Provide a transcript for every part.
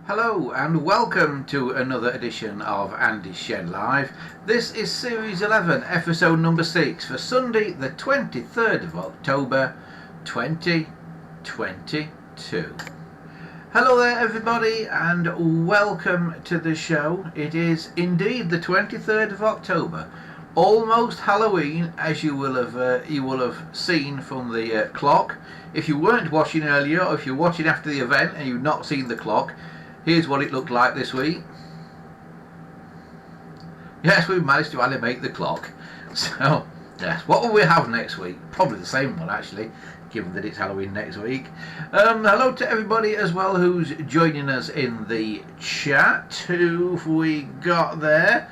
Hello and welcome to another edition of Andy's Shed Live. This is Series 11, episode number 6 for Sunday the 23rd of October 2022. Hello there everybody and welcome to the show. It is indeed the 23rd of October, almost Halloween, as you will have seen from the clock. If you weren't watching earlier, or if you're watching after the event and you've not seen the clock, here's what it looked like this week. Yes, we've managed to animate the clock. So, yes, what will we have next week? Probably the same one, actually, given that it's Halloween next week. Hello to everybody as well who's joining us in the chat. Who've we got there?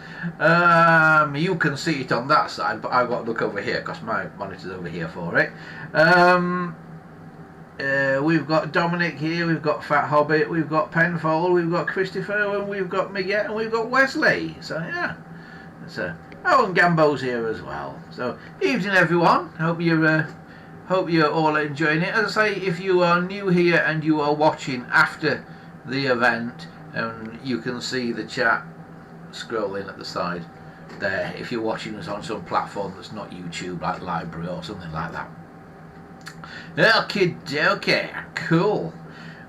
You can see it on that side, but I've got to look over here because my monitor's over here for it. We've got Dominic here, we've got Fat Hobbit, we've got Penfold, we've got Christopher, and we've got Miguel, and we've got Wesley. So yeah, oh, and Gambo's here as well. So evening everyone. Hope you're all enjoying it. As I say, if you are new here and you are watching after the event, you can see the chat scrolling at the side there. If you're watching us on some platform that's not YouTube, like Library or something like that. Okay, cool.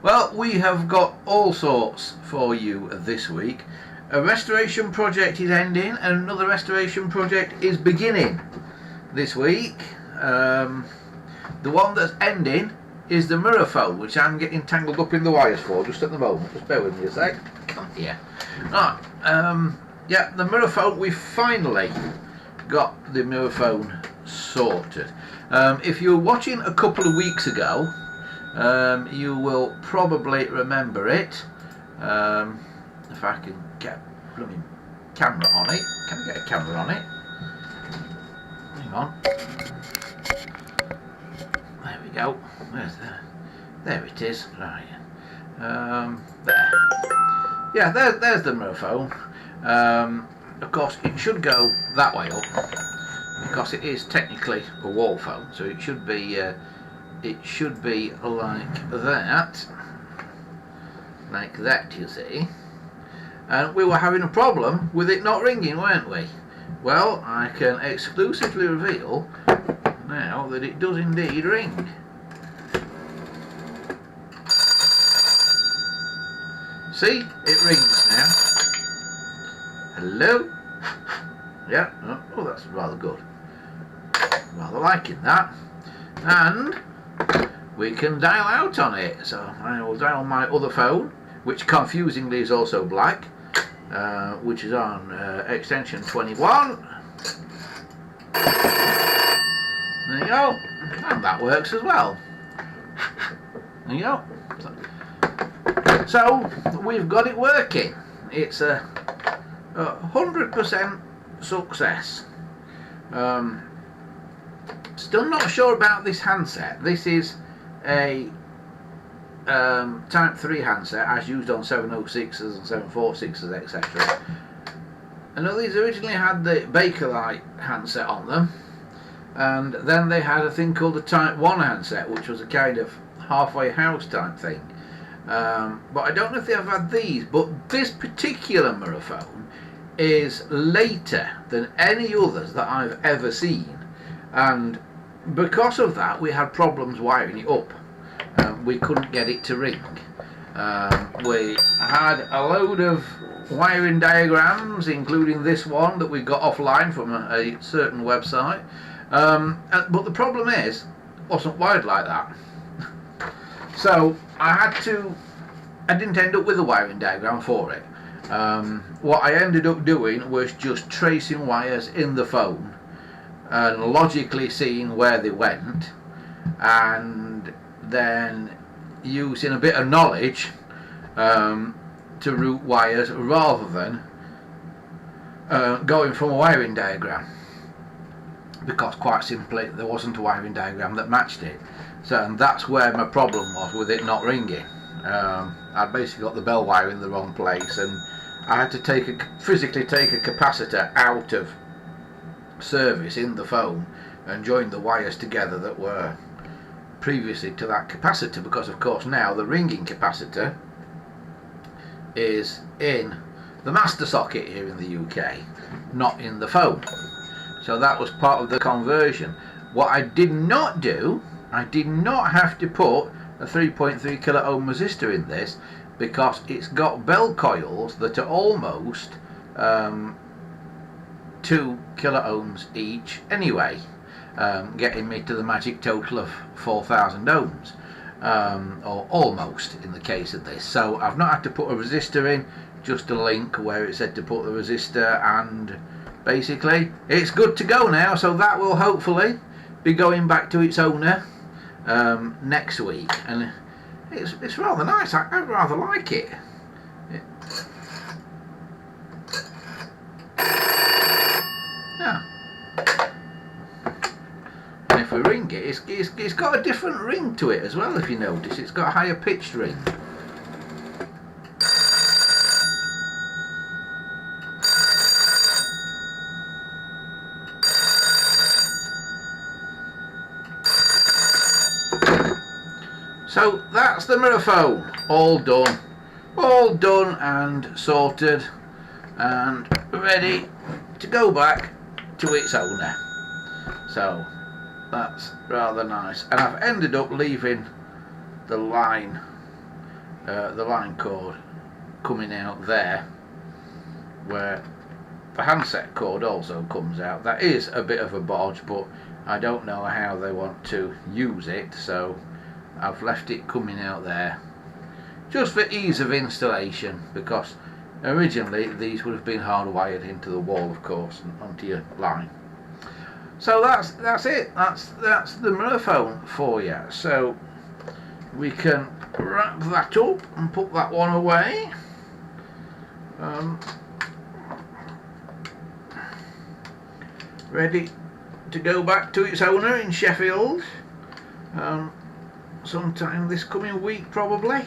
Well, we have got all sorts for you this week. A restoration project is ending and another restoration project is beginning this week. The one that's ending is the Muraphone, which I'm getting tangled up in the wires for just at the moment. Just bear with me a sec. Come here. Right, yeah, the Muraphone, we finally got the Muraphone sorted. If you were watching a couple of weeks ago, you will probably remember it. If I can get a blooming camera on it. Can I get a camera on it? Hang on. There we go. There it is. Right. There. Yeah, there's the Muraphone. Of course, it should go that way up, because it is technically a wall phone, so it should be like that, you see. And we were having a problem with it not ringing, weren't we? Well, I can exclusively reveal now that it does indeed ring. See, it rings now. Hello? Yeah, oh, that's rather good. Rather liking that. And we can dial out on it. So I will dial my other phone, which confusingly is also black, which is on extension 21. There you go. And that works as well. There you go. So we've got it working. It's a 100% success. Still not sure about this handset. This is a Type 3 handset as used on 706s and 746s, etc. I know these originally had the Bakelite handset on them, and then they had a thing called the Type 1 handset, which was a kind of halfway house type thing. But I don't know if they have had these, but this particular Muraphone is later than any others that I've ever seen, and because of that we had problems wiring it up. We couldn't get it to ring. We had a load of wiring diagrams, including this one that we got offline from a certain website, but the problem is it wasn't wired like that. So I didn't end up with a wiring diagram for it. What I ended up doing was just tracing wires in the phone and logically seeing where they went, and then using a bit of knowledge to route wires rather than going from a wiring diagram, because quite simply there wasn't a wiring diagram that matched it. So, and that's where my problem was with it not ringing. I'd basically got the bell wire in the wrong place, and I had to physically take a capacitor out of service in the phone and join the wires together that were previously to that capacitor, because of course now the ringing capacitor is in the master socket here in the UK, not in the phone. So that was part of the conversion. What I did not do, I did not have to put a 3.3 kilo ohm resistor in this, because it's got bell coils that are almost 2 kilo ohms each anyway, getting me to the magic total of 4,000 ohms, or almost in the case of this. So I've not had to put a resistor in, just a link where it said to put the resistor, and basically it's good to go now. So that will hopefully be going back to its owner next week, and it's rather nice. I rather like it. Yeah. And if we ring it, it's got a different ring to it as well. If you notice, it's got a higher pitched ring. So that's the Muraphone, all done and sorted and ready to go back to its owner. So that's rather nice, and I've ended up leaving the line cord coming out there, where the handset cord also comes out. That is a bit of a bodge, but I don't know how they want to use it, so I've left it coming out there just for ease of installation, because originally these would have been hardwired into the wall, of course, and onto your line. So that's it. That's the Muraphone for you. So we can wrap that up and put that one away. Ready to go back to its owner in Sheffield sometime this coming week, probably.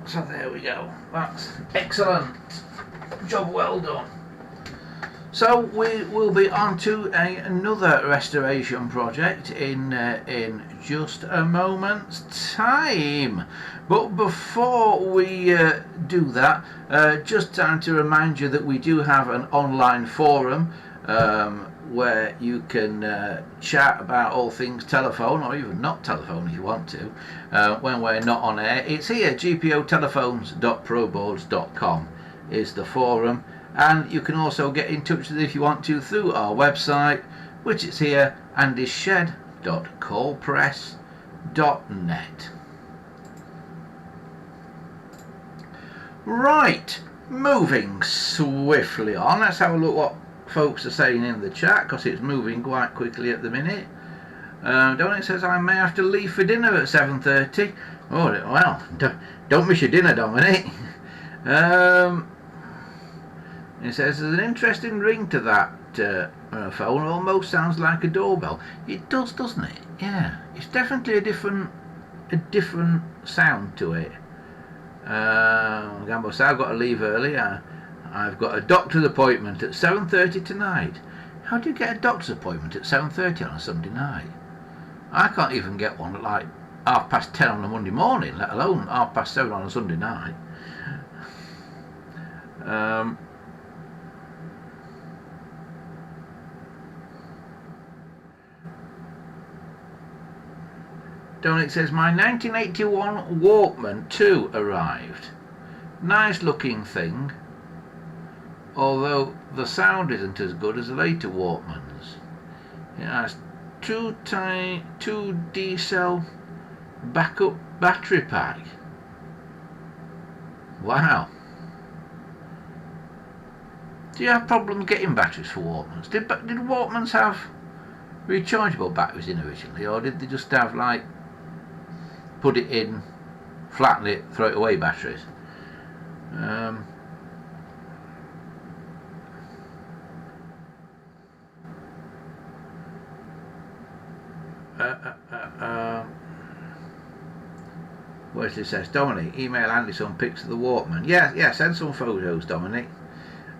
So there we go. That's excellent. Job well done. So we will be on to another restoration project in just a moment's time. But before we do that, just time to remind you that we do have an online forum where you can chat about all things telephone, or even not telephone if you want to, when we're not on air. It's here, gpotelephones.proboards.com is the forum. And you can also get in touch with us if you want to through our website, which is here, and is shed.callpress.net. Right, moving swiftly on. Let's have a look what folks are saying in the chat, because it's moving quite quickly at the minute. Dominic says I may have to leave for dinner at 7:30. Oh well, don't miss your dinner, Dominic. It says there's an interesting ring to that phone. Almost sounds like a doorbell. It does, doesn't it? Yeah, it's definitely a different sound to it. Gambo says I've got to leave early. I've got a doctor's appointment at 7:30 tonight. How do you get a doctor's appointment at 7:30 on a Sunday night? I can't even get one at like 10:30 on a Monday morning, let alone 7:30 on a Sunday night. Dominic says my 1981 Walkman 2 arrived. Nice looking thing, although the sound isn't as good as the later Walkmans. It has 2 D-cell backup battery pack. Wow. Do you have problems getting batteries for Walkmans? Did Walkmans have rechargeable batteries in originally, or did they just have like put it in, flatten it, throw it away batteries? Wesley says, Dominic, email Andy some pics of the Walkman. Yeah, send some photos, Dominic.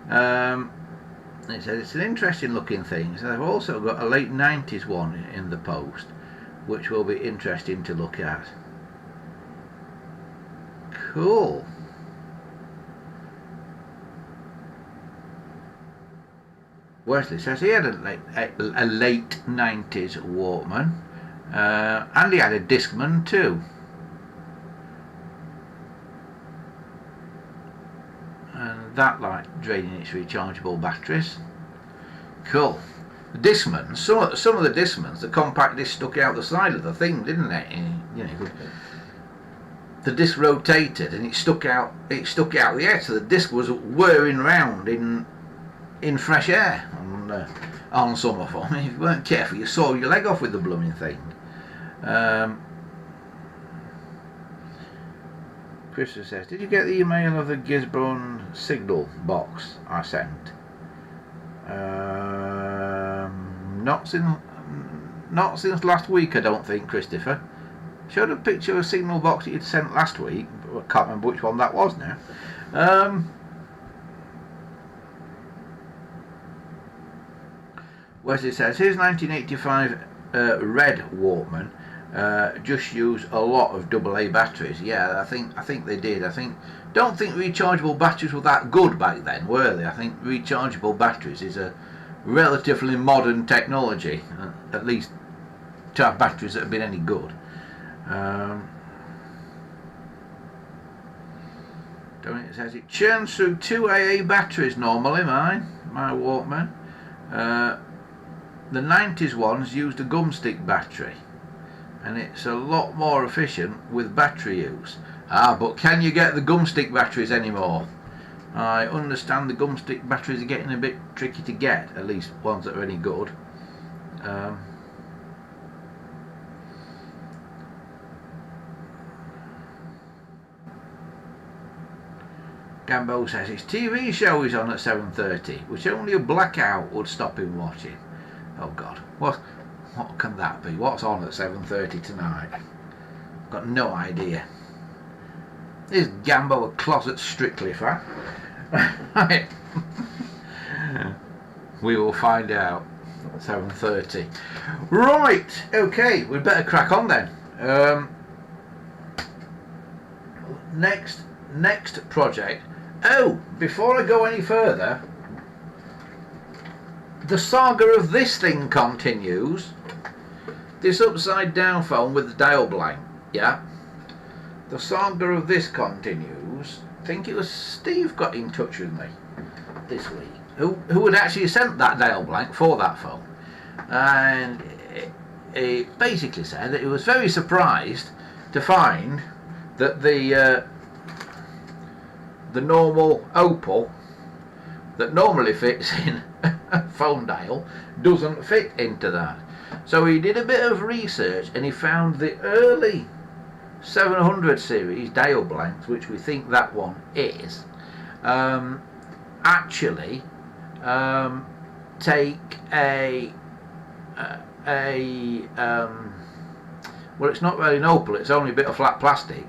It says it's an interesting looking thing. So they've also got a late 90s one in the post, which will be interesting to look at. Cool. Wesley says he had a late 90s Walkman, and he had a Discman too. And that like draining its rechargeable batteries. Cool. The Discman, some of the Discmans, the compact disc stuck out the side of the thing, didn't it? You know, the disc rotated and it stuck out the air, so the disc was whirring round in fresh air on some of them. If you weren't careful, you saw your leg off with the blooming thing. Christopher says, did you get the email of the Gisborne signal box I sent? Not since last week, I don't think, Christopher. Showed a picture of a signal box that you'd sent last week, but I can't remember which one that was now. Wesley says, here's 1985 red Walkman. Just use a lot of AA batteries. Yeah, I think they did. Don't think rechargeable batteries were that good back then, were they? I think rechargeable batteries is a relatively modern technology, at least to have batteries that have been any good. It says it churns through 2 AA batteries normally, my Walkman. The 90s ones used a gumstick battery, and it's a lot more efficient with battery use. But can you get the gumstick batteries anymore? I understand the gumstick batteries are getting a bit tricky to get, at least ones that are any good. Gambo says his TV show is on at 7:30, which only a blackout would stop him watching. Oh God, what can that be? What's on at 7:30 tonight? I've got no idea. Is Gambo a closet Strictly fan? We will find out at 7:30. Right, okay, we'd better crack on then. Next project. Oh, before I go any further, the saga of this thing continues. This upside down phone with the dial blank, yeah. The saga of this continues. I think it was Steve got in touch with me this week, who had actually sent that dial blank for that phone, and he basically said that he was very surprised to find that the normal opal that normally fits in a phone dial doesn't fit into that. So he did a bit of research and he found the early 700 series dial blanks, which we think that one is, actually take well, it's not really an opal, it's only a bit of flat plastic,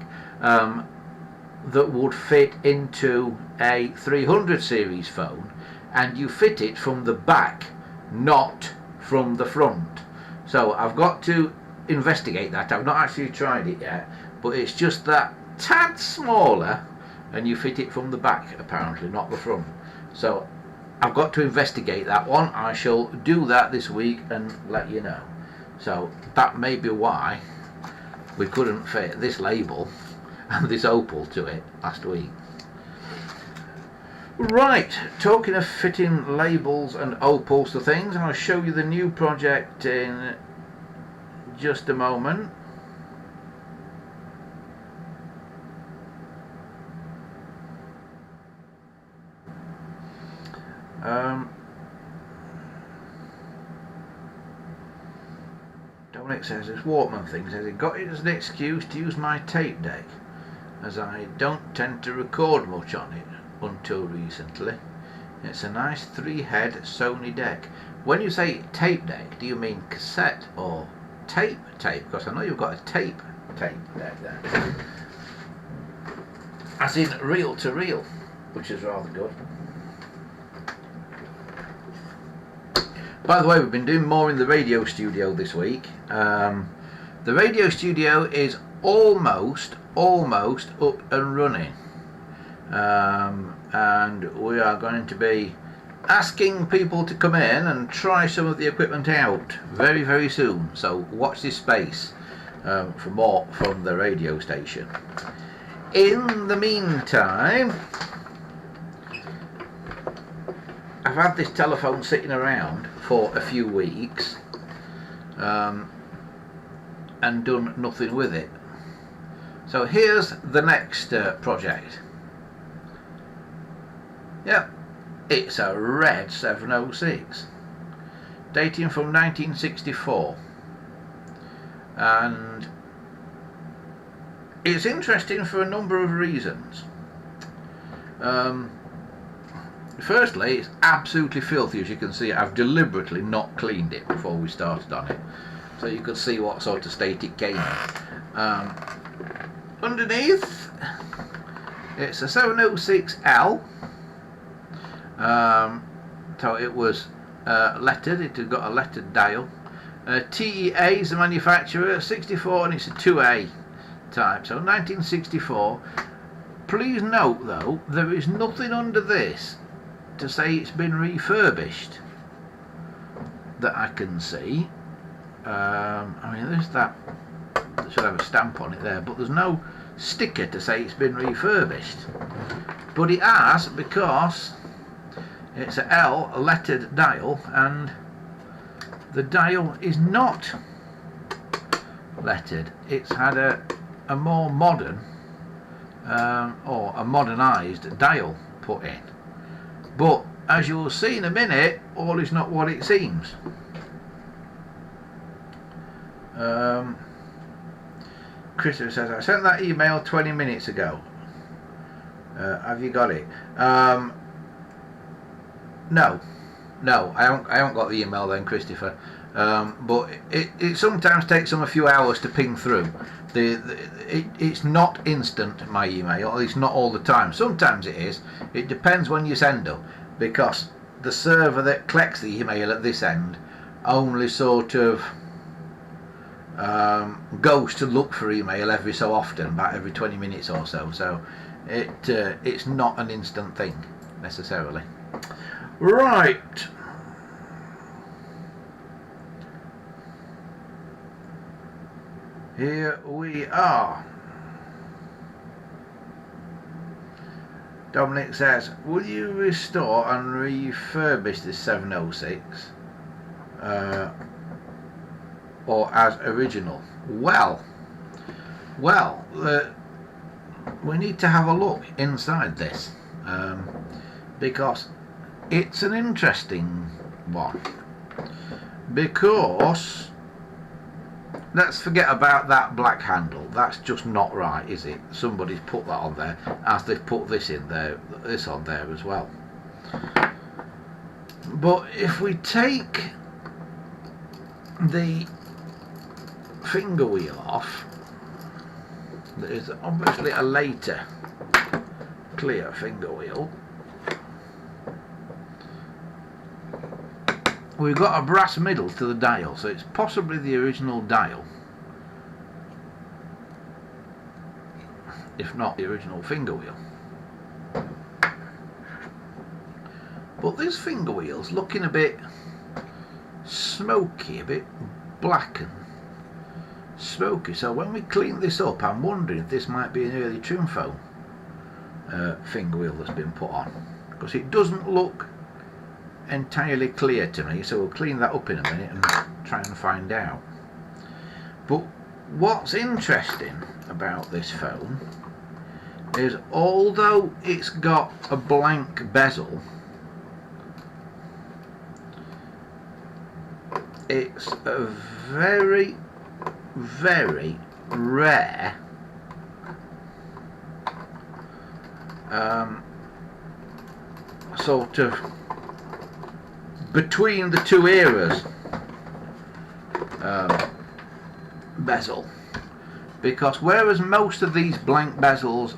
that would fit into a 300 series phone, and you fit it from the back, not from the front. So I've got to investigate that. I've not actually tried it yet, but it's just that tad smaller, and you fit it from the back apparently, not the front. So I've got to investigate that one. I shall do that this week and let you know. So that may be why we couldn't fit this label and this opal to it last week. Right, talking of fitting labels and opals to things, I'll show you the new project in just a moment. Dominic says this Walkman thing, says he got it as an excuse to use my tape deck, as I don't tend to record much on it until recently. It's a nice 3-head Sony deck. When you say tape deck, do you mean cassette or tape? Because I know you've got a tape deck there, as in reel to reel, which is rather good. By the way, we've been doing more in the radio studio this week. The radio studio is almost up and running, and we are going to be asking people to come in and try some of the equipment out very soon, so watch this space for more from the radio station. In the meantime, I've had this telephone sitting around for a few weeks and done nothing with it. So here's the next project. Yep, it's a red 706 dating from 1964, and it's interesting for a number of reasons. Firstly, it's absolutely filthy, as you can see. I've deliberately not cleaned it before we started on it, so you can see what sort of state it came in. Underneath, it's a 706L, so it was lettered. It had got a lettered dial. TEA is the manufacturer, 64, and it's a 2A type, so 1964. Please note though, there is nothing under this to say it's been refurbished that I can see. I mean, there's that, it should have a stamp on it there, but there's no sticker to say it's been refurbished. But it has, because it's a L, a lettered dial, and the dial is not lettered. It's had a more modern or a modernised dial put in. But as you will see in a minute, all is not what it seems. Christopher says, I sent that email 20 minutes ago. Have you got it? No, I haven't got the email then, Christopher. But it sometimes takes them a few hours to ping through. It's not instant, my email, at least not all the time. Sometimes it is. It depends when you send them, because the server that collects the email at this end only sort of goes to look for email every so often, about every 20 minutes or so. So it's not an instant thing necessarily. Right. Here we are. Dominic says, will you restore and refurbish this 706 or as original? Well, we need to have a look inside this, because it's an interesting one. Because let's forget about that black handle. That's just not right, is it? Somebody's put that on there, as they've put this in there, this on there as well. But if we take the finger wheel off, there is obviously a later clear finger wheel. We've got a brass middle to the dial, so it's possibly the original dial, if not the original finger wheel. But this finger wheel's looking a bit smoky, a bit black and smoky, so when we clean this up, I'm wondering if this might be an early trim foam finger wheel that's been put on, because it doesn't look entirely clear to me. So we'll clean that up in a minute and try and find out. But what's interesting about this phone is, although it's got a blank bezel, it's a very rare sort of between the two eras bezel, because whereas most of these blank bezels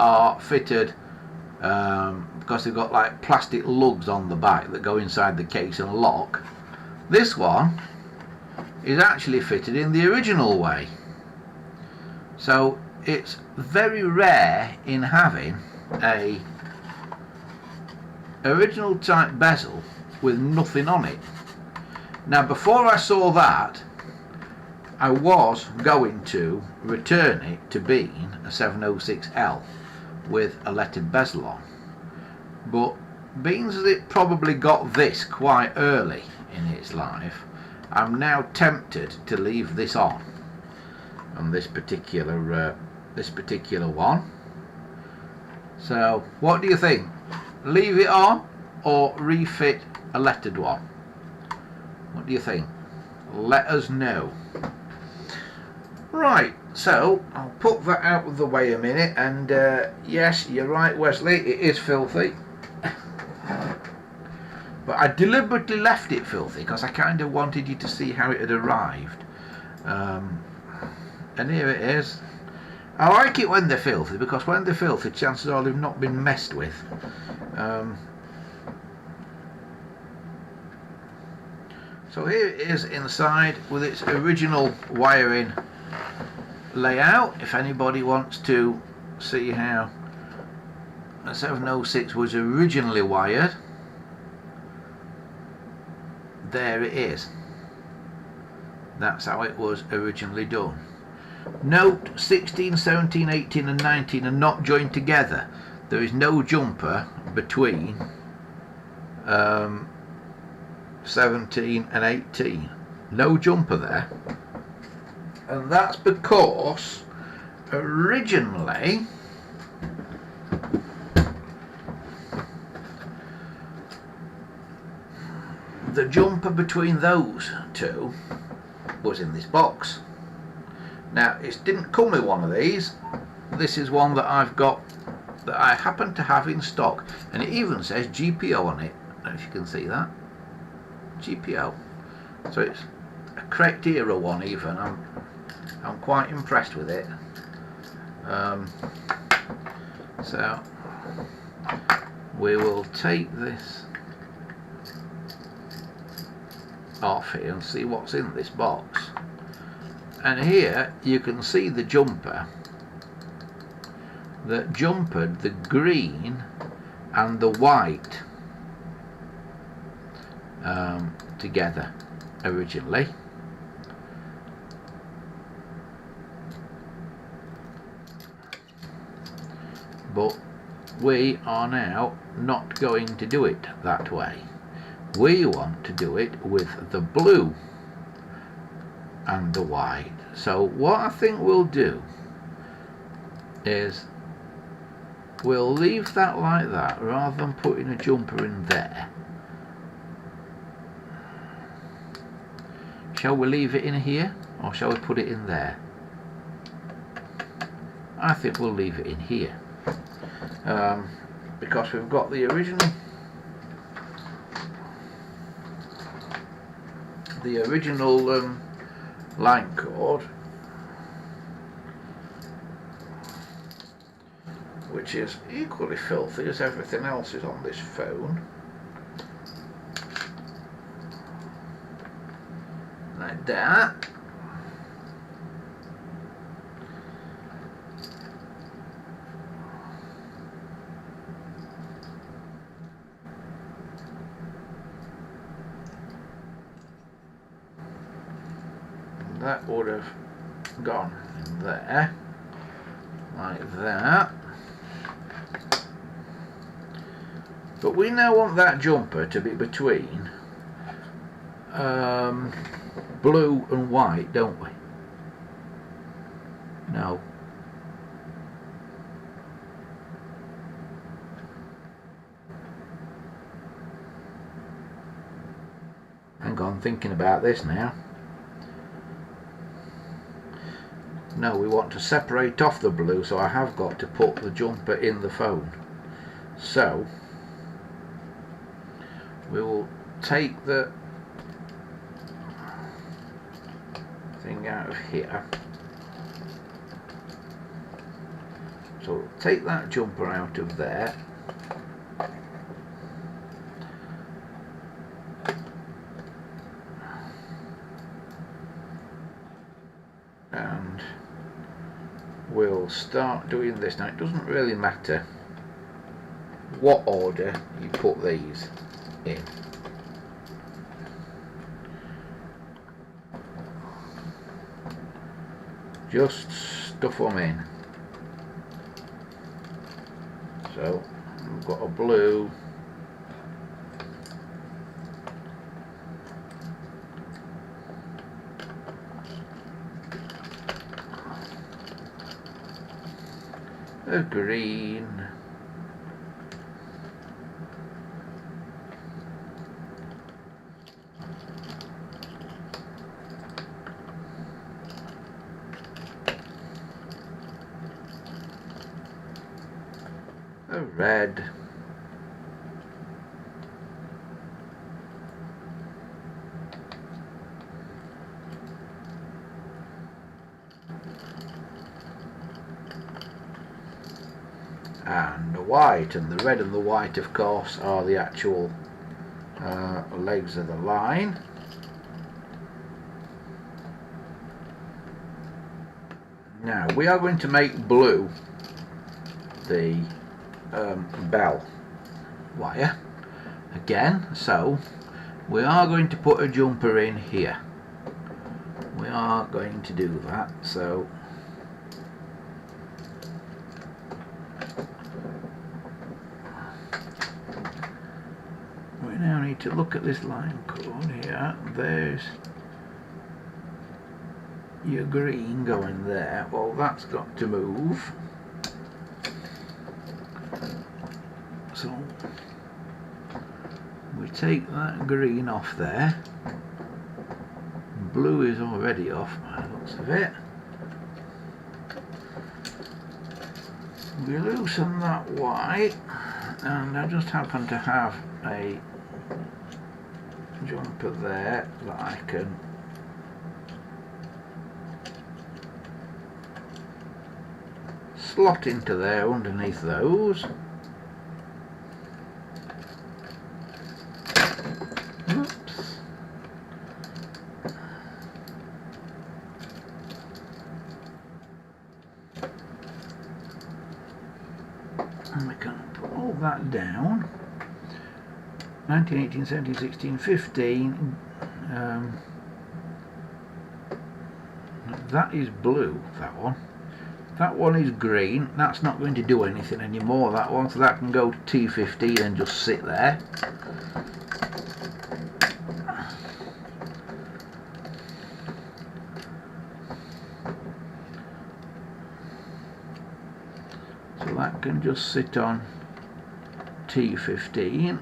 are fitted because they've got like plastic lugs on the back that go inside the case and lock, this one is actually fitted in the original way. So it's very rare in having a original type bezel with nothing on it. Now before I saw that, I was going to return it to being a 706L with a lettered bezel on, but being that it probably got this quite early in its life, I'm now tempted to leave this on this particular one. So what do you think? Leave it on or refit a lettered one? What do you think? Let us know. Right, so I'll put that out of the way a minute, and yes, you're right, Wesley, it is filthy. But I deliberately left it filthy because I kind of wanted you to see how it had arrived. And here it is. I like it when they're filthy, because when they're filthy, chances are they've not been messed with. So here it is inside with its original wiring layout. If anybody wants to see how a 706 was originally wired, there it is. That's how it was originally done. Note 16, 17, 18 and 19 are not joined together. There is no jumper between 17 and 18. No jumper there. And that's because originally the jumper between those two was in this box. Now it didn't come with one of these. This is one that I've got, that I happen to have in stock, and it even says GPO on it. I don't know if you can see that. GPO. So it's a correct era one even. I'm quite impressed with it. So we will take this off here and see what's in this box. And here you can see the jumper that jumpered the green and the white together originally. But we are now not going to do it that way. We want to do it with the blue and the white. So what I think we'll do is we'll leave that like that rather than putting a jumper in there. Shall we leave it in here or shall we put it in there? I think we'll leave it in here, because we've got the original line cord, which is equally filthy as everything else is on this phone. Like that. That would have gone in there, like that. But we now want that jumper to be between blue and white, don't we? No. Hang on, thinking about this now. No, we want to separate off the blue, so I have got to put the jumper in the phone. So we will take the thing out of here. So we'll take that jumper out of there. And start doing this. Now it doesn't really matter what order you put these in. Just stuff them in. So we've got a blue, a green, a red, and a white. And the red and the white, of course, are the actual legs of the line. Now we are going to make blue the bell wire again, so we are going to put a jumper in here. We are going to do that, so we now need to look at this line code here. There's your green going there. Well, that's got to move. So we take that green off there. Blue is already off by the looks of it. We loosen that white, and I just happen to have a jumper there that I can slot into there underneath those. Oops. And we can put all that down. 19, 18, 17, 16, 15. That is blue, that one. That one is green. That's not going to do anything anymore, that one, so that can go to T15 and just sit there. So that can just sit on T15.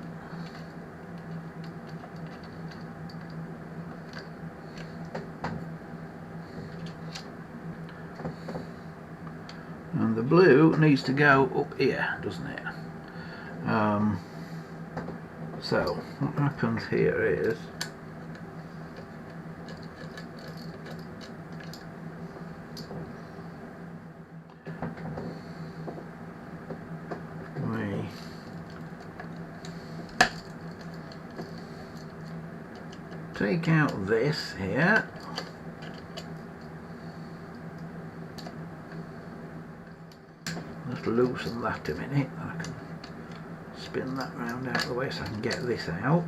And the blue needs to go up here, doesn't it? So what happens here is we take out this here. Just loosen that a minute. I can spin that round out of the way so I can get this out.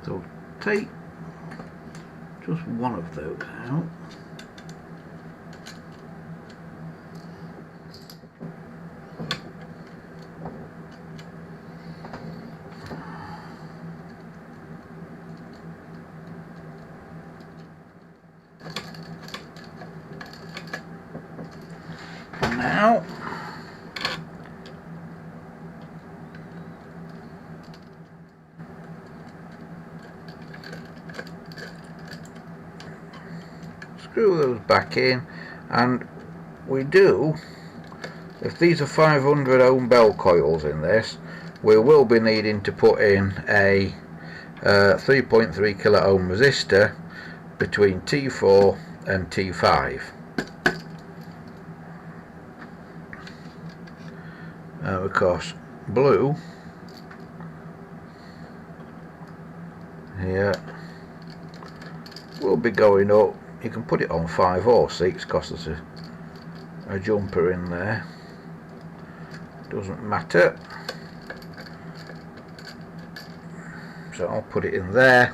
So take just one of those out. Now screw those back in, and we do, if these are 500 ohm bell coils in this, we will be needing to put in a 3.3 kilo ohm resistor between T4 and T5. Of course, blue here will be going up. You can put it on 5 or 6 because there's a jumper in there. Doesn't matter. So I'll put it in there.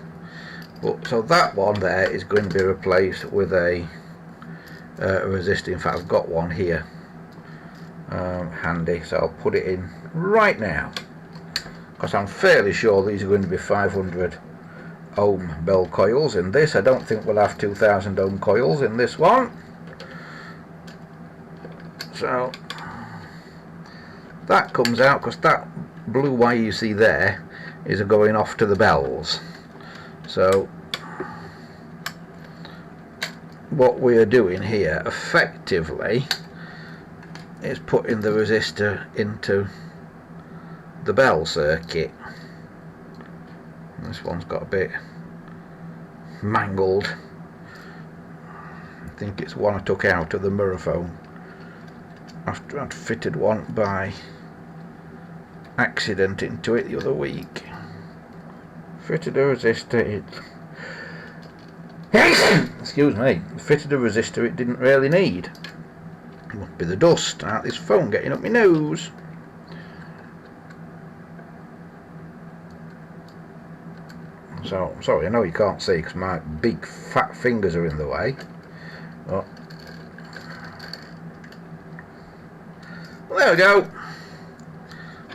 But so that one there is going to be replaced with a resistor. In fact, I've got one here handy, so I'll put it in right now, because I'm fairly sure these are going to be 500 ohm bell coils in this. I don't think we'll have 2000 ohm coils in this one. So that comes out, because that blue wire you see there is going off to the bells. So what we are doing here effectively is putting the resistor into the bell circuit. This one's got a bit mangled. I think it's one I took out of the Muraphone after I'd fitted one by accident into it the other week. Fitted a resistor, excuse me, fitted a resistor it didn't really need. It must be the dust out this phone getting up my nose. So, I'm sorry, I know you can't see because my big fat fingers are in the way. But well, there we go.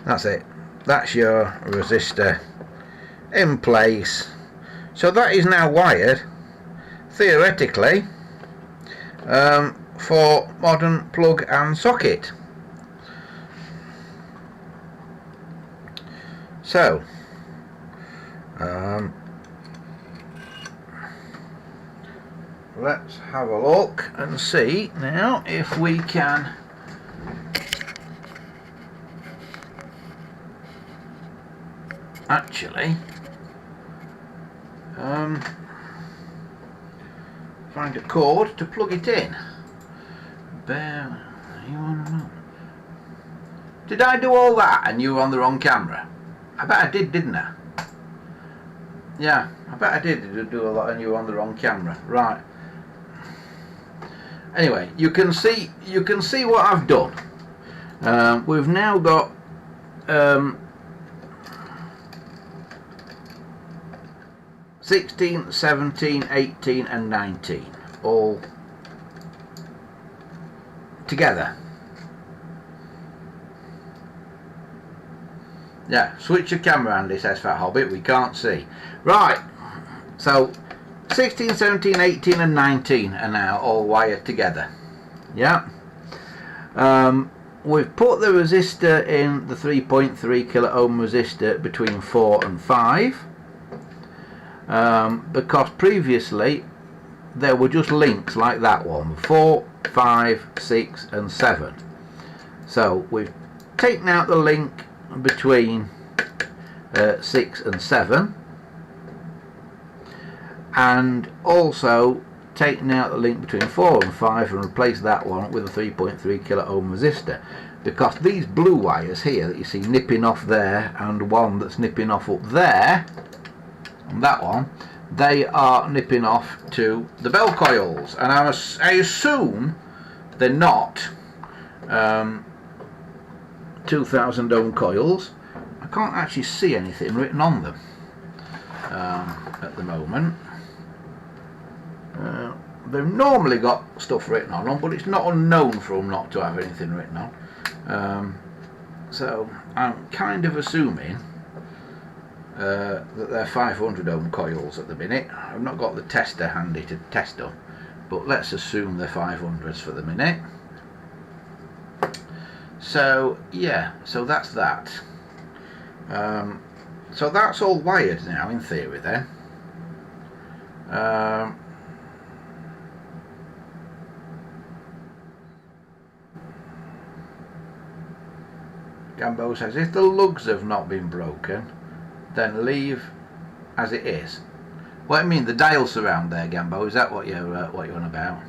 That's it. That's your resistor in place. So that is now wired, theoretically, for modern plug and socket. So let's have a look and see now if we can actually find a cord to plug it in. Did I do all that and you were on the wrong camera? I bet I did, didn't I? Yeah, I bet I did do a lot and you were on the wrong camera. Right. Anyway, you can see what I've done. We've now got 16, 17, 18 and 19 all together. Yeah, switch your camera, Andy, says Fat Hobbit, we can't see. Right, so 16, 17, 18 and 19 are now all wired together. Yeah. We've put the resistor in, the 3.3 kilo ohm resistor between 4 and 5. Because previously there were just links like that one, 4, 5, 6 and 7. So we've taken out the link between 6 and 7, and also taken out the link between 4 and 5 and replaced that one with a 3.3 kilo ohm resistor, because these blue wires here that you see nipping off there and one that's nipping off up there and that one, they are nipping off to the bell coils, and I assume they're not 2000 ohm coils. I can't actually see anything written on them at the moment. They've normally got stuff written on them, but it's not unknown for them not to have anything written on. So I'm kind of assuming that they're 500 ohm coils at the minute. I've not got the tester handy to test them, but let's assume they're 500s for the minute. So yeah, so that's that. So that's all wired now in theory then. Gambo says if the lugs have not been broken, then leave as it is. What I mean, the dial surround there, Gambo, is that what you're on about?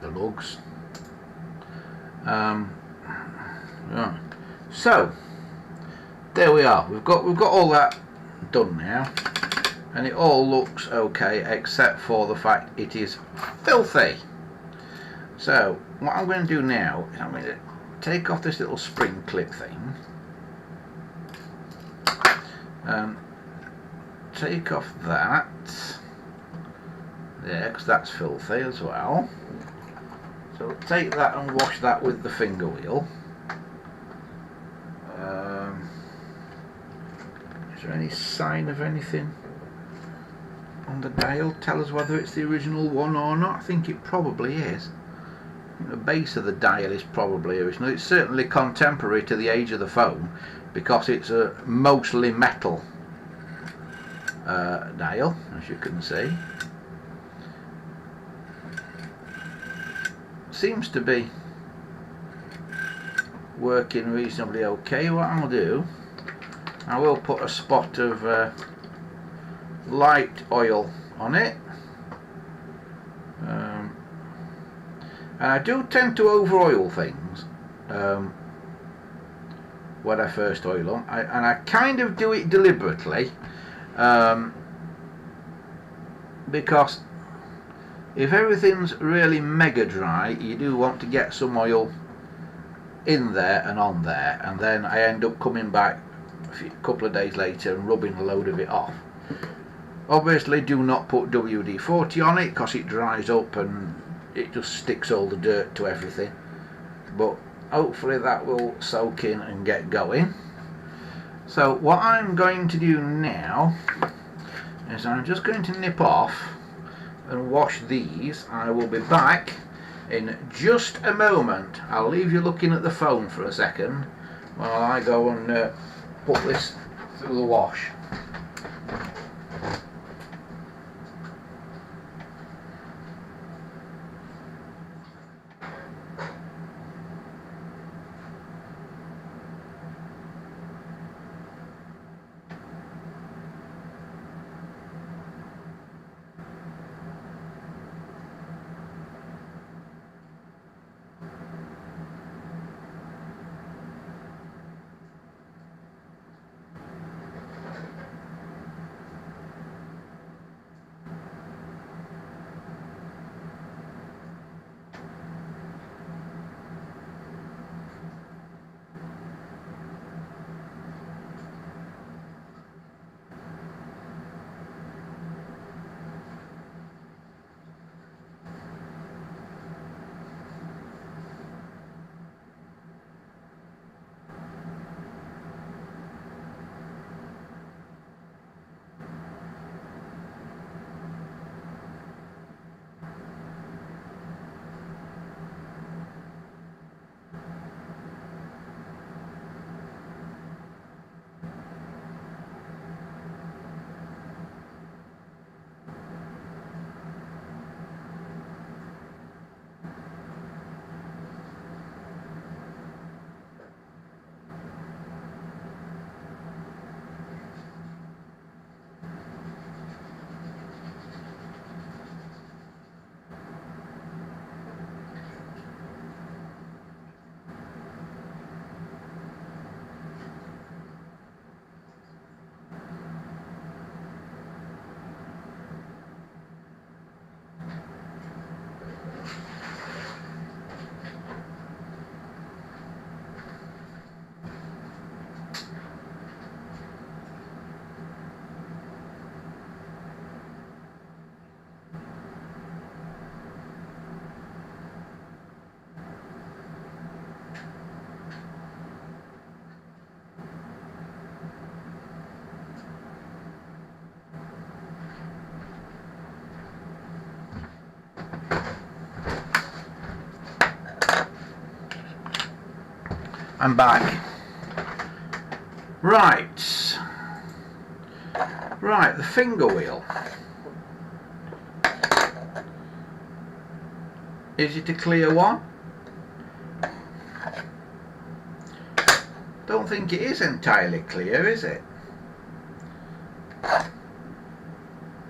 The lugs. Right. So there we are. We've got all that done now, and it all looks okay except for the fact it is filthy. So what I'm going to do now is I'm going to take off this little spring clip thing and take off that there, because that's filthy as well. So take that and wash that with the finger wheel. Is there any sign of anything on the dial? Tell us whether it's the original one or not. I think it probably is. The base of the dial is probably original. It's certainly contemporary to the age of the phone, because it's a mostly metal dial, as you can see. Seems to be working reasonably okay. What I'll do, I will put a spot of light oil on it, and I do tend to over oil things when I first oil them, and I kind of do it deliberately, because if everything's really mega dry, you do want to get some oil in there and on there, and then I end up coming back a couple of days later and rubbing a load of it off. Obviously do not put WD-40 on it, because it dries up and it just sticks all the dirt to everything, but hopefully that will soak in and get going. So what I'm going to do now is I'm just going to nip off and wash these. I will be back in just a moment. I'll leave you looking at the phone for a second while I go and put this through the wash. I'm back. Right, the finger wheel. Is it a clear one? Don't think it is entirely clear, is it?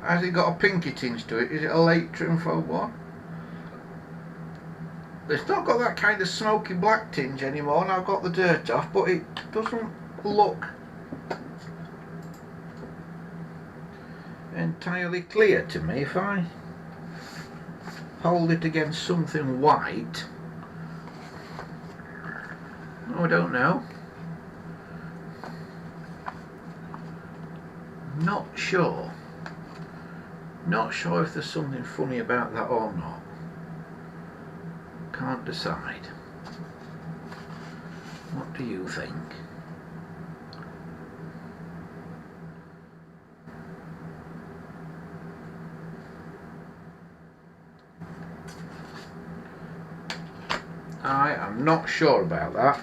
Has it got a pinky tinge to it? Is it a late trim foam one? It's not got that kind of smoky black tinge anymore, and I've got the dirt off, but it doesn't look entirely clear to me. If I hold it against something white, oh, I don't know. Not sure. Not sure if there's something funny about that or not. Can't decide. What do you think? I am not sure about that.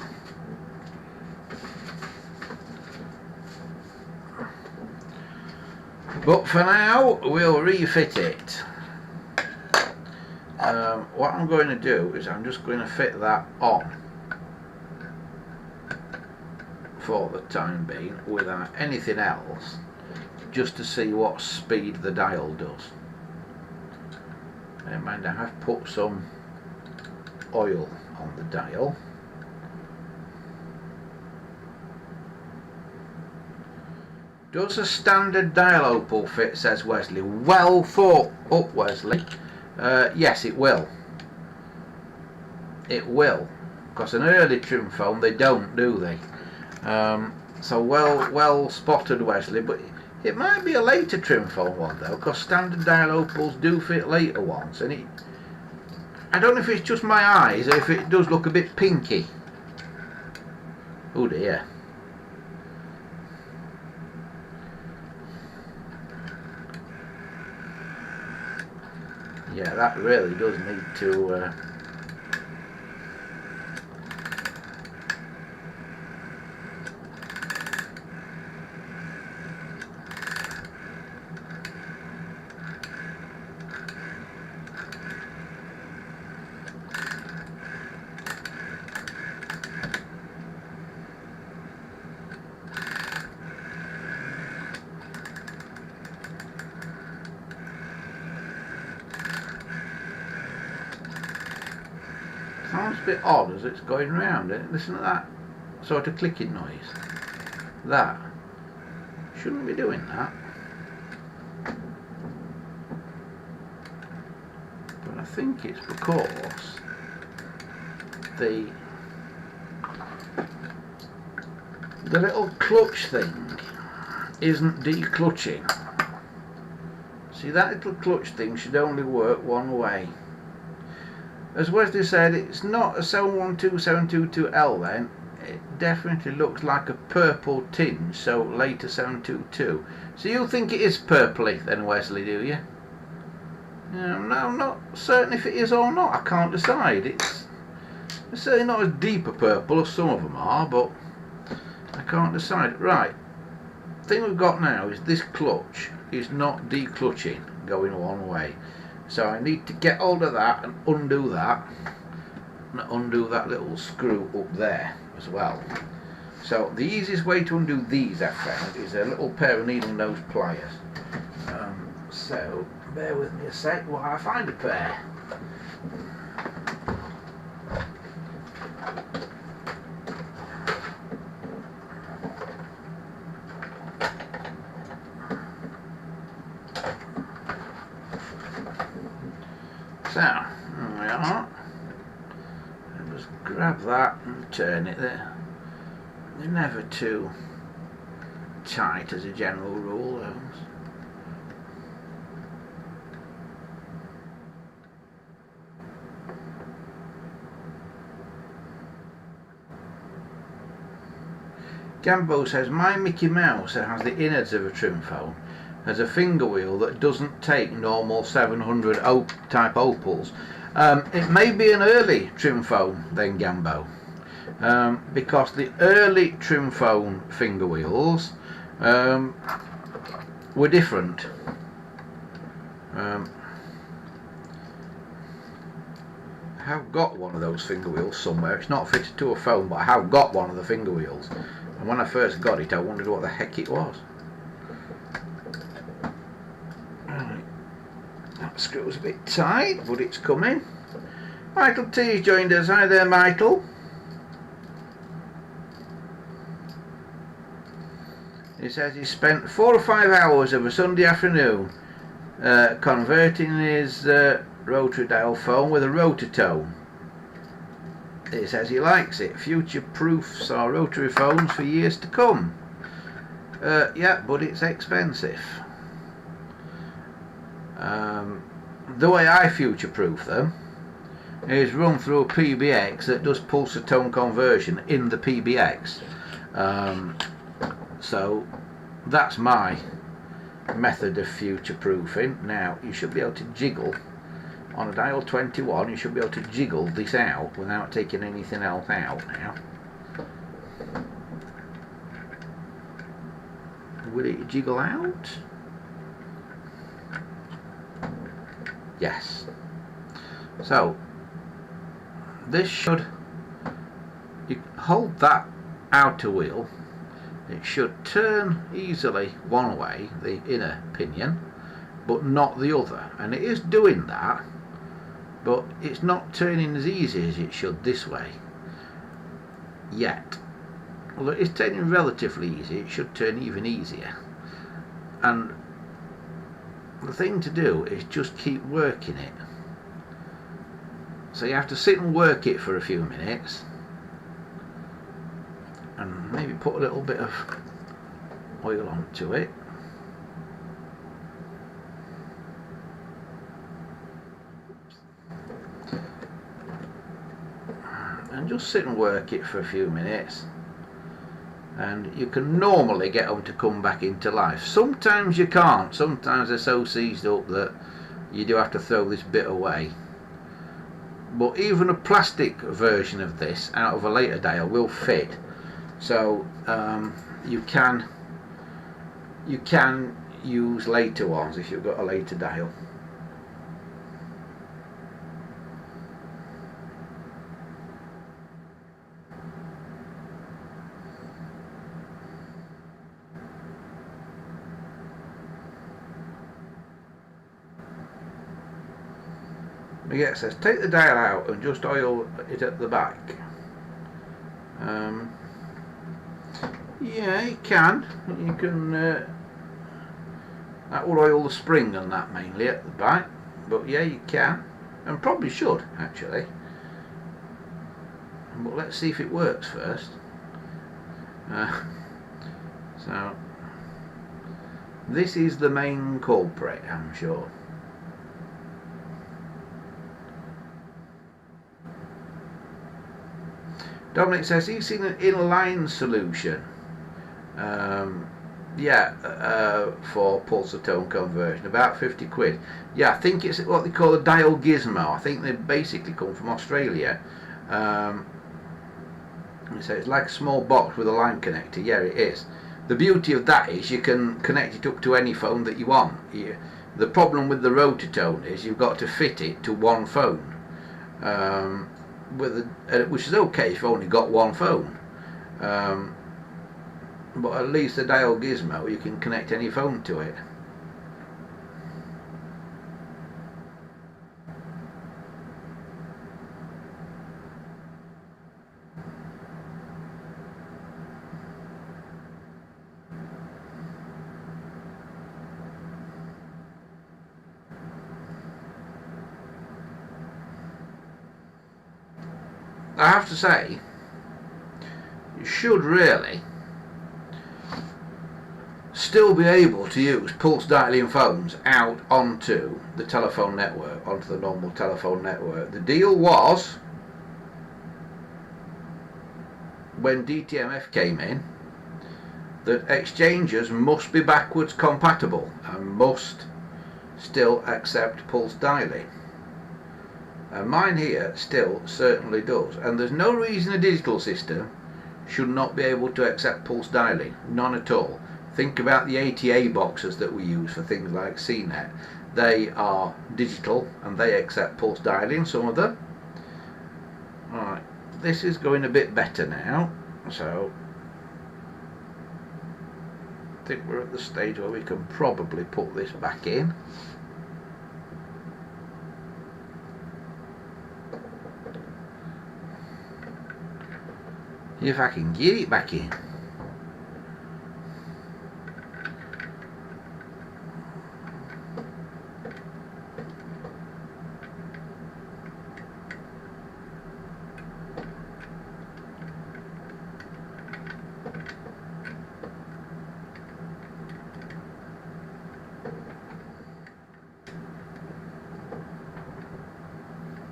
But for now, we'll refit it. What I'm going to do is I'm just going to fit that on for the time being without anything else, just to see what speed the dial does. Never mind, I have put some oil on the dial. Does a standard dial opal fit, says Wesley. Well thought up, Wesley. Yes, it will. It will. Because an early trim foam, they don't, do they? So well spotted, Wesley. But it might be a later trim foam one, though, because standard dial opals do fit later ones. And I don't know if it's just my eyes or if it does look a bit pinky. Oh dear. Yeah, that really does need to sounds a bit odd as it's going round. Listen to that sort of clicking noise. That shouldn't be doing that. But I think it's because the little clutch thing isn't declutching. See, that little clutch thing should only work one way. As Wesley said, it's not a 712722L then. It definitely looks like a purple tinge, so later 722. So you think it is purpley then, Wesley, do you? No, I'm not certain if it is or not. I can't decide. It's certainly not as deep a purple as some of them are, but I can't decide. Right, the thing we've got now is this clutch is not declutching, going one way. So I need to get hold of that and undo that, and undo that little screw up there as well. So the easiest way to undo these, I've found, is a little pair of needle nose pliers. So bear with me a sec while I find a pair. So, there we are. I'll just grab that and turn it there. They're never too tight as a general rule, those. Gambo says, my Mickey Mouse that has the innards of a trim foam has a finger wheel that doesn't take normal 700 type opals. It may be an early trim foam then, Gambo, because the early trim foam finger wheels were different. I have got one of those finger wheels somewhere. It's not fitted to a foam, but I have got one of the finger wheels, and when I first got it I wondered what the heck it was. screw's a bit tight, but it's coming. Michael T's joined us. Hi there, Michael. He says he spent 4 or 5 hours of a Sunday afternoon converting his rotary dial phone with a rotatone. He says he likes it. Future-proofs our rotary phones for years to come. Yeah, but it's expensive. The way I future-proof them is run through a PBX that does pulse-to-tone conversion in the PBX. So that's my method of future-proofing. Now you should be able to jiggle on a dial 21. You should be able to jiggle this out without taking anything else out. Now, will it jiggle out? Yes. So this should, you hold that outer wheel, it should turn easily one way, the inner pinion, but not the other, and it is doing that, but it's not turning as easy as it should this way yet. Although it's turning relatively easy, it should turn even easier. And the thing to do is just keep working it. So you have to sit and work it for a few minutes, and maybe put a little bit of oil onto it. And just sit and work it for a few minutes, and you can normally get them to come back into life. Sometimes you can't. Sometimes they're so seized up that you do have to throw this bit away. But even a plastic version of this out of a later dial will fit. So you can use later ones if you've got a later dial. Yeah, it says take the dial out and just oil it at the back. Yeah, you can. You can. That will oil the spring on that mainly at the back, but yeah, you can, and probably should actually. But let's see if it works first. So this is the main culprit, I'm sure. Dominic says he's seen an inline solution. For pulse-to-tone conversion, about 50 quid. Yeah, I think it's what they call a dial gizmo. I think they basically come from Australia. So it's like a small box with a line connector. Yeah, it is. The beauty of that is you can connect it up to any phone that you want. The problem with the rotatone is you've got to fit it to one phone. Which is okay if you've only got one phone, but at least the dial gizmo, you can connect any phone to it. I have to say, you should really still be able to use pulse dialing phones out onto the telephone network, onto the normal telephone network. The deal was, when DTMF came in, that exchanges must be backwards compatible and must still accept pulse dialing. And mine here still certainly does, and there's no reason a digital system should not be able to accept pulse dialing, none at all. Think about the ATA boxes that we use for things like CNET. They are digital and they accept pulse dialing, some of them. Alright, this is going a bit better now, so I think we're at the stage where we can probably put this back in. if I can get it back in.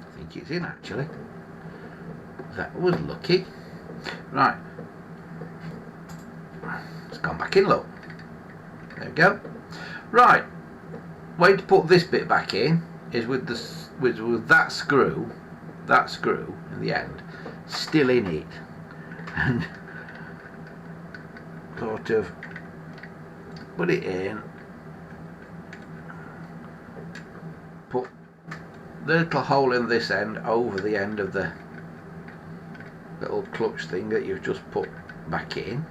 I think it's in actually. That was lucky. Right. It's gone back in, look. There we go. Right. Way to put this bit back in is with that screw in the end still in it, and sort of put it in, put the little hole in this end over the end of the little clutch thing that you've just put back in.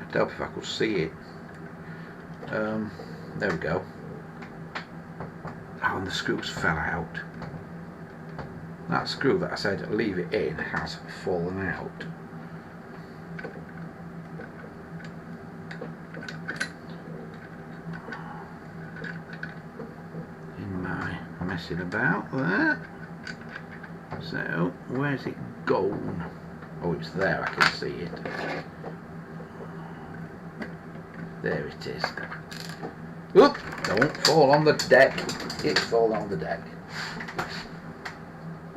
I'd help if I could see it. There we go. Oh, and the screws fell out. That screw that I said leave it in has fallen out. In my messing about there. So, where's it gone? Oh, it's there, I can see it. There it is. Oop! Don't fall on the deck. It's fallen on the deck.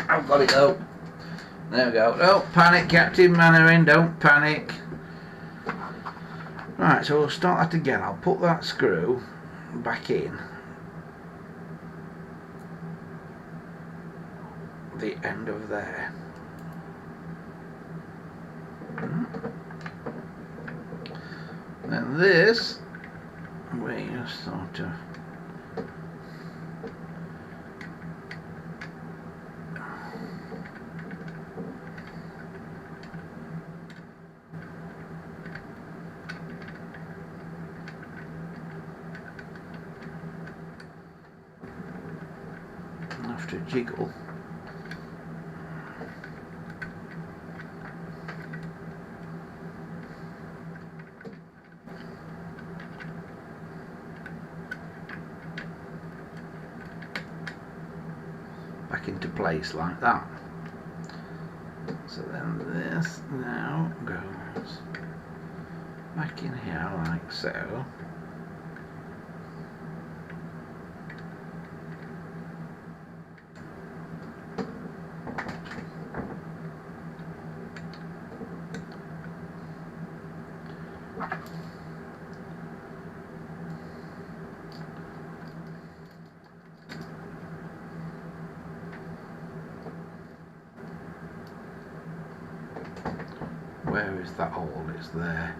I've got it though. There we go. Don't panic, Captain Mainwaring. Don't panic. Right, so we'll start that again. I'll put that screw back in the end of there. And this, we just sort of have to jiggle. Back into place like that. So then this now goes back in here like so. Where is that hole? It's there.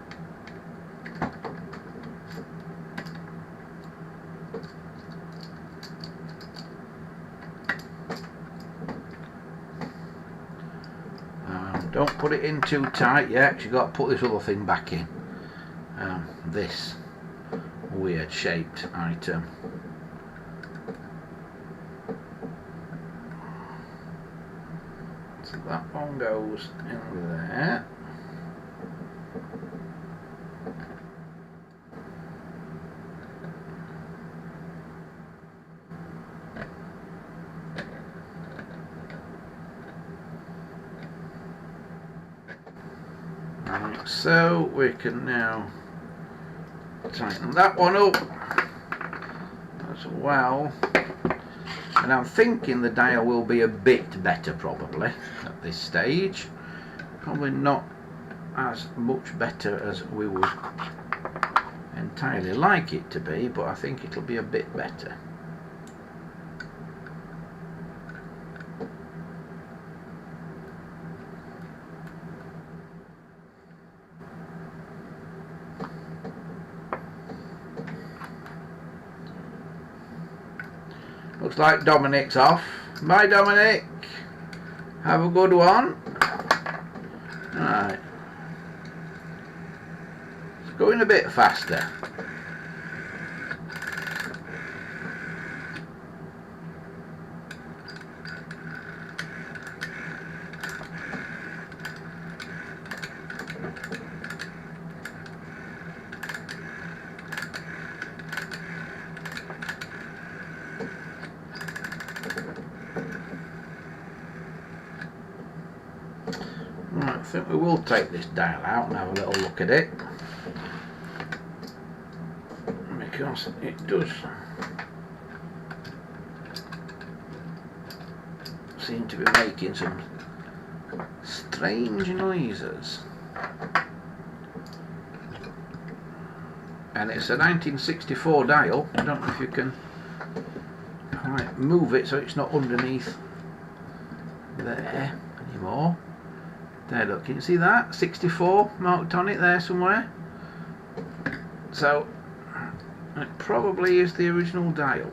Don't put it in too tight yet, because you've got to put this other thing back in. This weird shaped item. So that one goes in there. Right, so we can now tighten that one up as well. And I'm thinking the dial will be a bit better probably at this stage. Probably not as much better as we would entirely like it to be, but I think it'll be a bit better. Looks like Dominic's off. Bye, Dominic. Have a good one. Right. It's going a bit faster. think we will take this dial out and have a little look at it, because it does seem to be making some strange noises. And it's a 1964 dial. I don't know if you can quite move it so it's not underneath there anymore. There, look, can you see that? 64 marked on it there somewhere. So it probably is the original dial.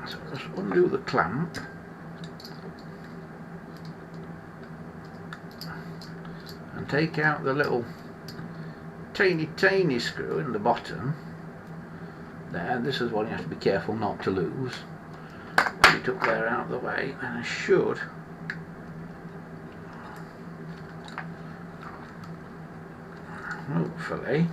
So just undo the clamp. And take out the little tiny screw in the bottom. There, this is one you have to be careful not to lose. Put it up there out of the way, and I should hopefully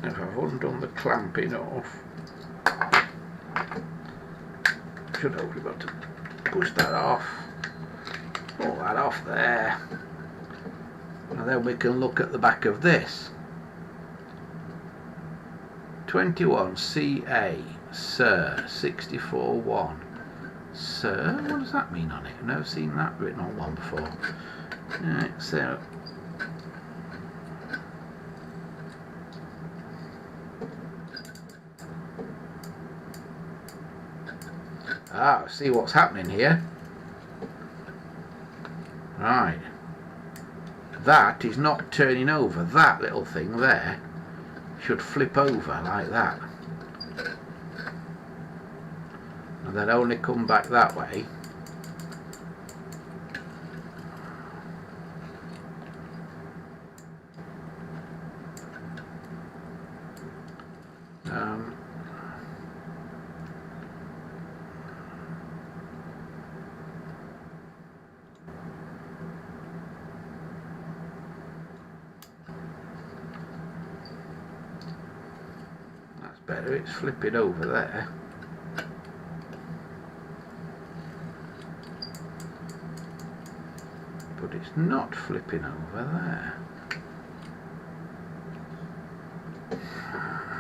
if I've undone the clamp enough, should hopefully be able to push that off, pull that off there, and then we can look at the back of this. 21CA Sir 64-1. Sir? What does that mean on it? I've never seen that written on one before. Right, so see what's happening here. Right. That is not turning over. That little thing there should flip over like that. And then only come back that way. That's better, it's flipping over there. But it's not flipping over there.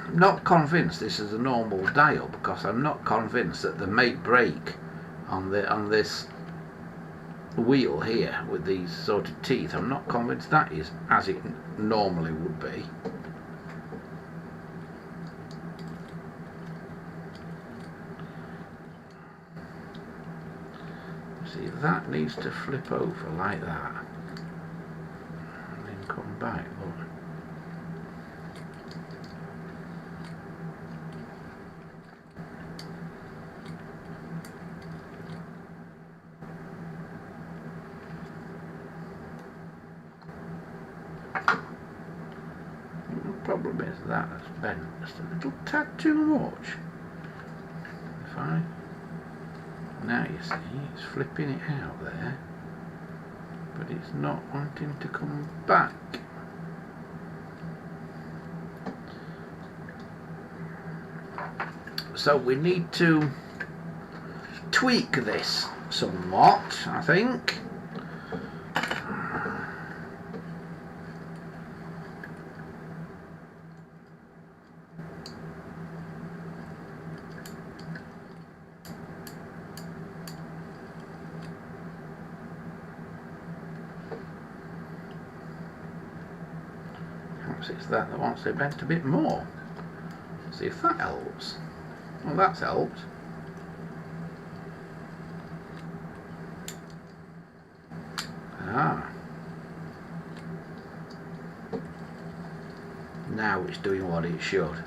I'm not convinced this is a normal dial, because I'm not convinced that the make break on this wheel here with these sort of teeth, I'm not convinced that is as it normally would be. See, that needs to flip over like that and then come back. Look. The problem is that it's bent just a little tad too much. If I Now you see, it's flipping it out there, but it's not wanting to come back. So we need to tweak this somewhat, I think. It's that wants it bent a bit more. See if that helps. Well, that's helped. Now it's doing what it should.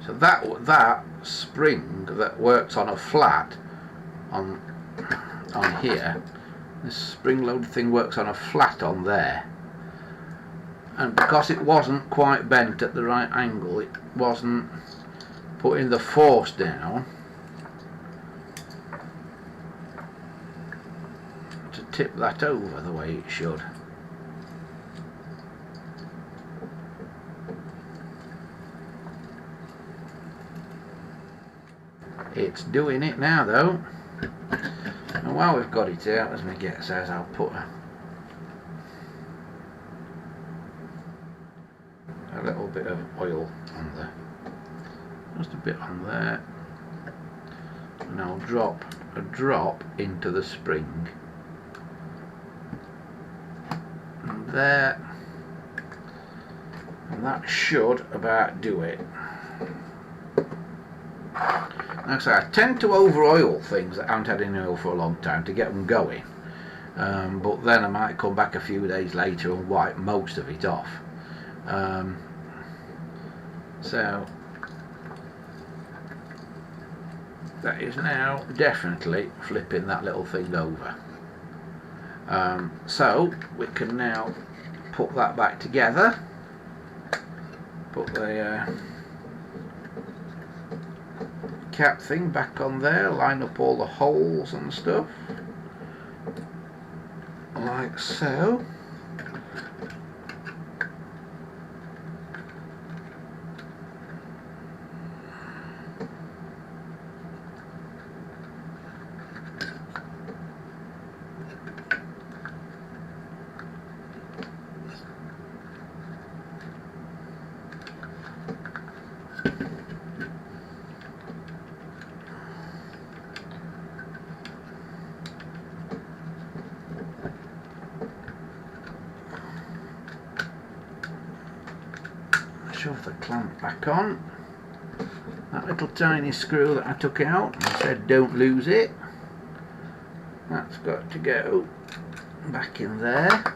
So that spring that works on a flat on here, this spring load thing works on a flat on there. And because it wasn't quite bent at the right angle, it wasn't putting the force down to tip that over the way it should. It's doing it now though. And while we've got it out, as my get says, I'll put a little bit of oil on there, just a bit on there, and I'll drop a drop into the spring, and there, and that should about do it. Like I say, I tend to over oil things that haven't had any oil for a long time to get them going, but then I might come back a few days later and wipe most of it off. So that is now definitely flipping that little thing over. So we can now put that back together, put the cap thing back on there, line up all the holes and stuff like so. Shove the clamp back on. That little tiny screw that I took out, I said don't lose it, that's got to go back in there.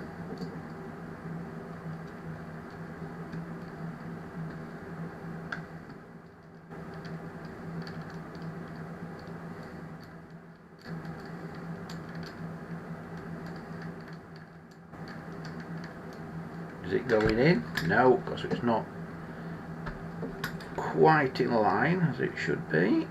Is it going in? No, because it's not quite in line as it should be.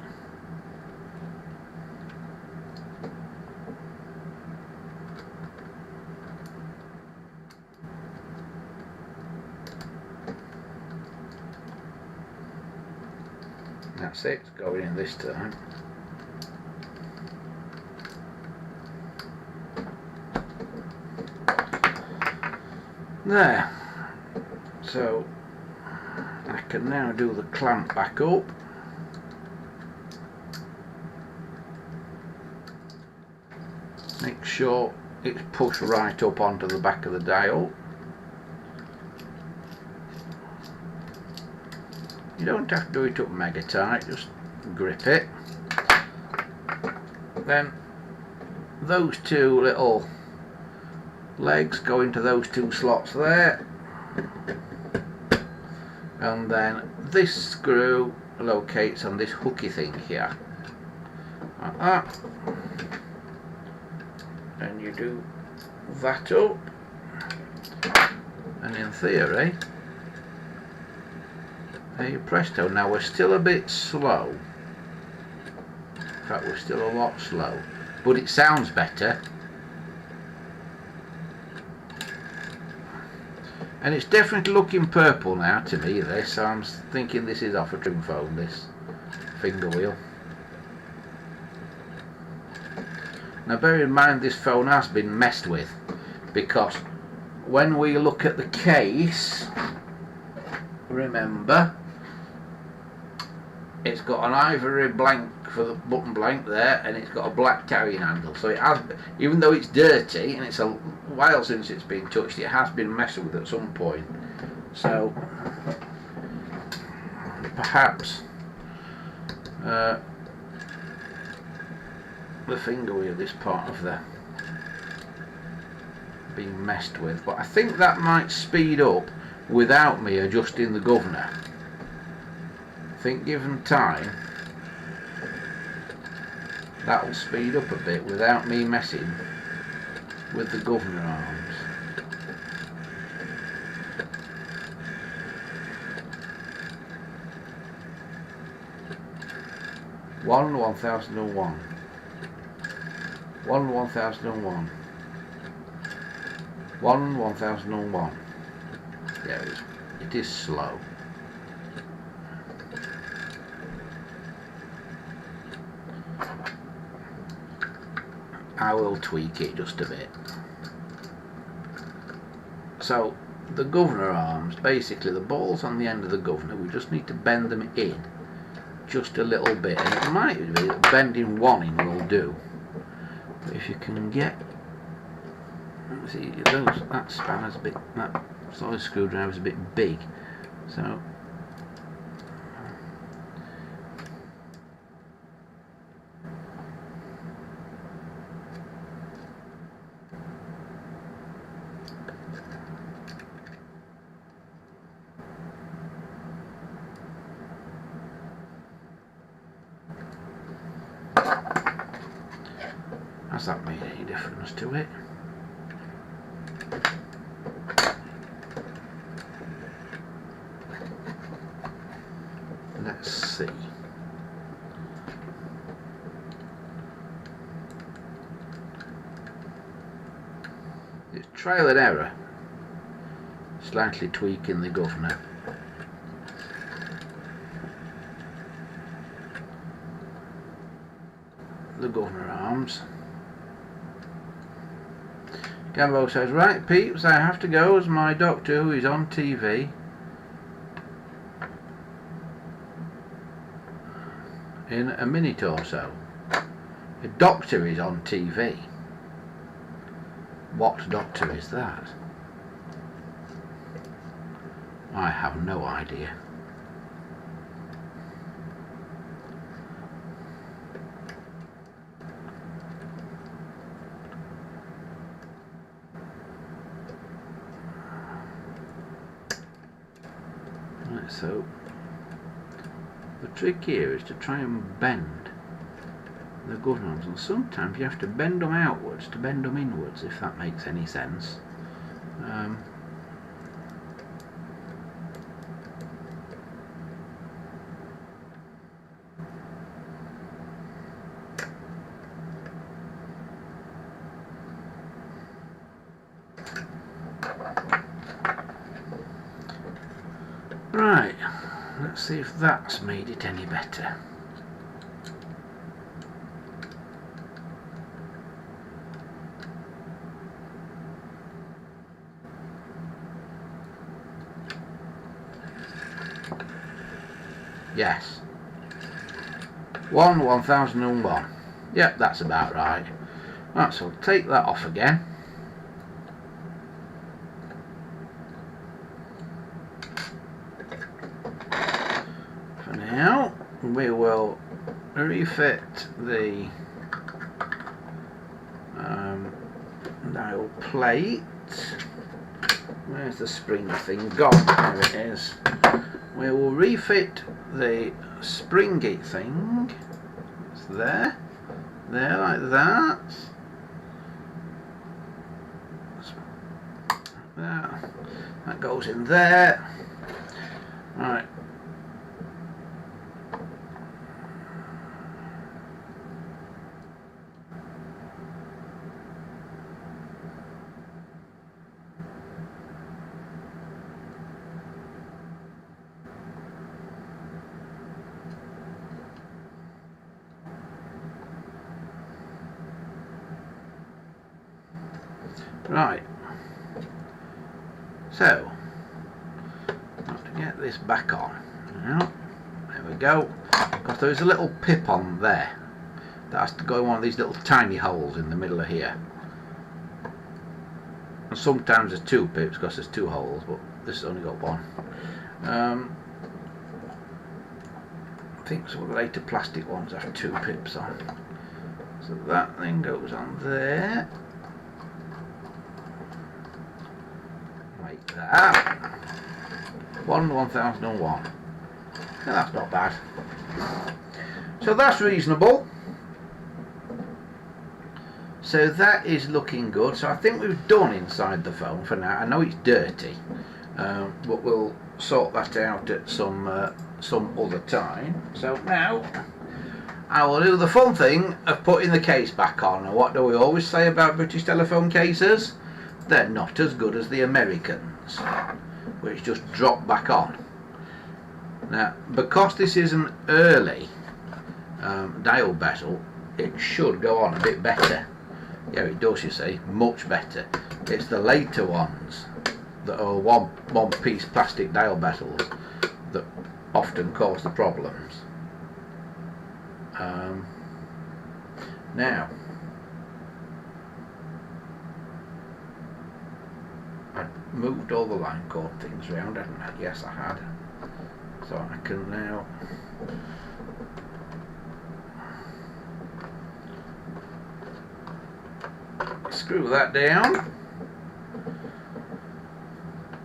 That's it, it's going in this time. There. So I can now do the clamp back up. Make sure it's pushed right up onto the back of the dial. You don't have to do it up mega tight, just grip it. Then those two little legs go into those two slots there, and then this screw locates on this hooky thing here, like that, and you do that up, and in theory, there you presto. Now we're still a bit slow, in fact we're still a lot slow, but it sounds better. And it's definitely looking purple now to me, this, so I'm thinking this is off a trim phone, this finger wheel. Now bear in mind this phone has been messed with, because when we look at the case, remember, it's got an ivory blank for the button blank there, and it's got a black carrying handle, so it has, even though it's dirty and it's a while since it's been touched, it has been messed with at some point. So perhaps the finger wheel, this part of the being messed with, but I think that might speed up without me adjusting the governor. I think given time that will speed up a bit without me messing with the governor arms. One 1001. 1001. 1001. Yeah, it is slow. I will tweak it just a bit. So the governor arms, basically the balls on the end of the governor, we just need to bend them in just a little bit, and it might be that bending one in will do, but if you can get, see, that spanner's a bit, that solid screwdriver's a bit big, so has that made any difference to it? Let's see. It's trial and error. Slightly tweaking the governor. The governor arms. Gambo says, right peeps, I have to go as my doctor, who is on TV, in a minute or so. A doctor is on TV. What doctor is that? I have no idea. Right, so the trick here is to try and bend the governor arms, and sometimes you have to bend them outwards to bend them inwards, if that makes any sense. Right, let's see if that's made it any better. Yes. 1001. Yep, that's about right. Right, so we'll take that off again. For now, we will refit the dial plate. Where's the spring thing gone? There it is. We will refit the springy thing. It's there like that. There. That goes in there. Right. Right, so I have to get this back on. Now, there we go. Because there's a little pip on there that has to go in one of these little tiny holes in the middle of here. And sometimes there's two pips because there's two holes, but this has only got one. I think some of the later plastic ones have two pips on. So that thing goes on there. Like that. 1001. Now that's not bad. So that's reasonable. So that is looking good. So I think we've done inside the phone for now. I know it's dirty, but we'll sort that out at some other time. So now I will do the fun thing of putting the case back on. And what do we always say about British telephone cases? They're not as good as the Americans, which just drop back on. Now, because this is an early dial bezel, it should go on a bit better. Yeah, it does, you see, much better. It's the later ones that are one piece plastic dial bezels that often cause the problems. Now, I moved all the line cord things around, hadn't I? Yes, I had. So I can now screw that down,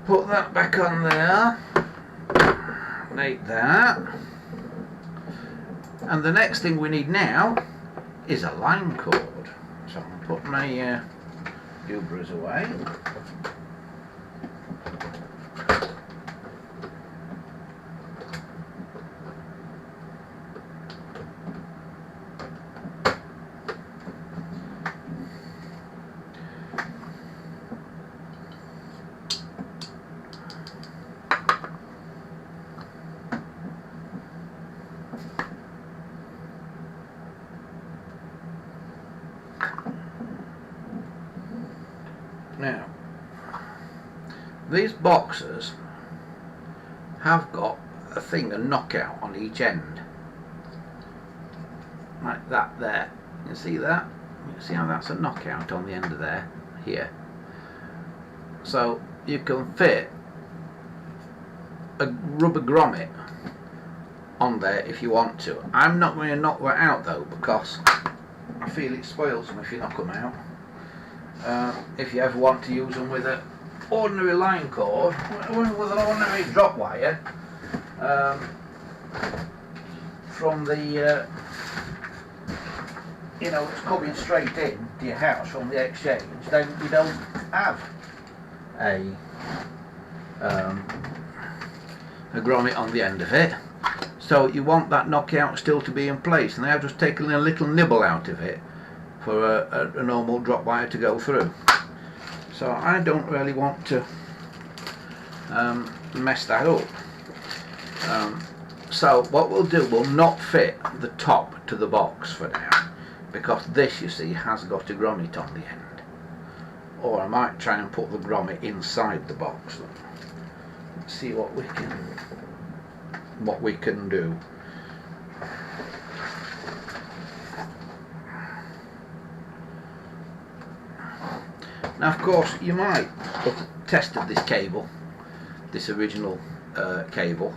put that back on there, like that, and the next thing we need now is a line cord. So I'm going to put my Ubers away. Now, these boxes have got a thing, a knockout on each end, like that there. You see that? You see how that's a knockout on the end of there, here. So you can fit a rubber grommet on there if you want to. I'm not going to knock that out though, because I feel it spoils them if you knock them out. If you ever want to use them with an ordinary line cord, with an ordinary drop wire from the it's coming straight in to your house from the exchange, then you don't have a grommet on the end of it. So you want that knockout still to be in place, and I've just taken a little nibble out of it for a normal drop wire to go through. So I don't really want to mess that up. So what we'll do, we'll not fit the top to the box for now, because this, you see, has got a grommet on the end. Or I might try and put the grommet inside the box. Let's see what we can do. Now, of course, you might have tested this cable, this original cable,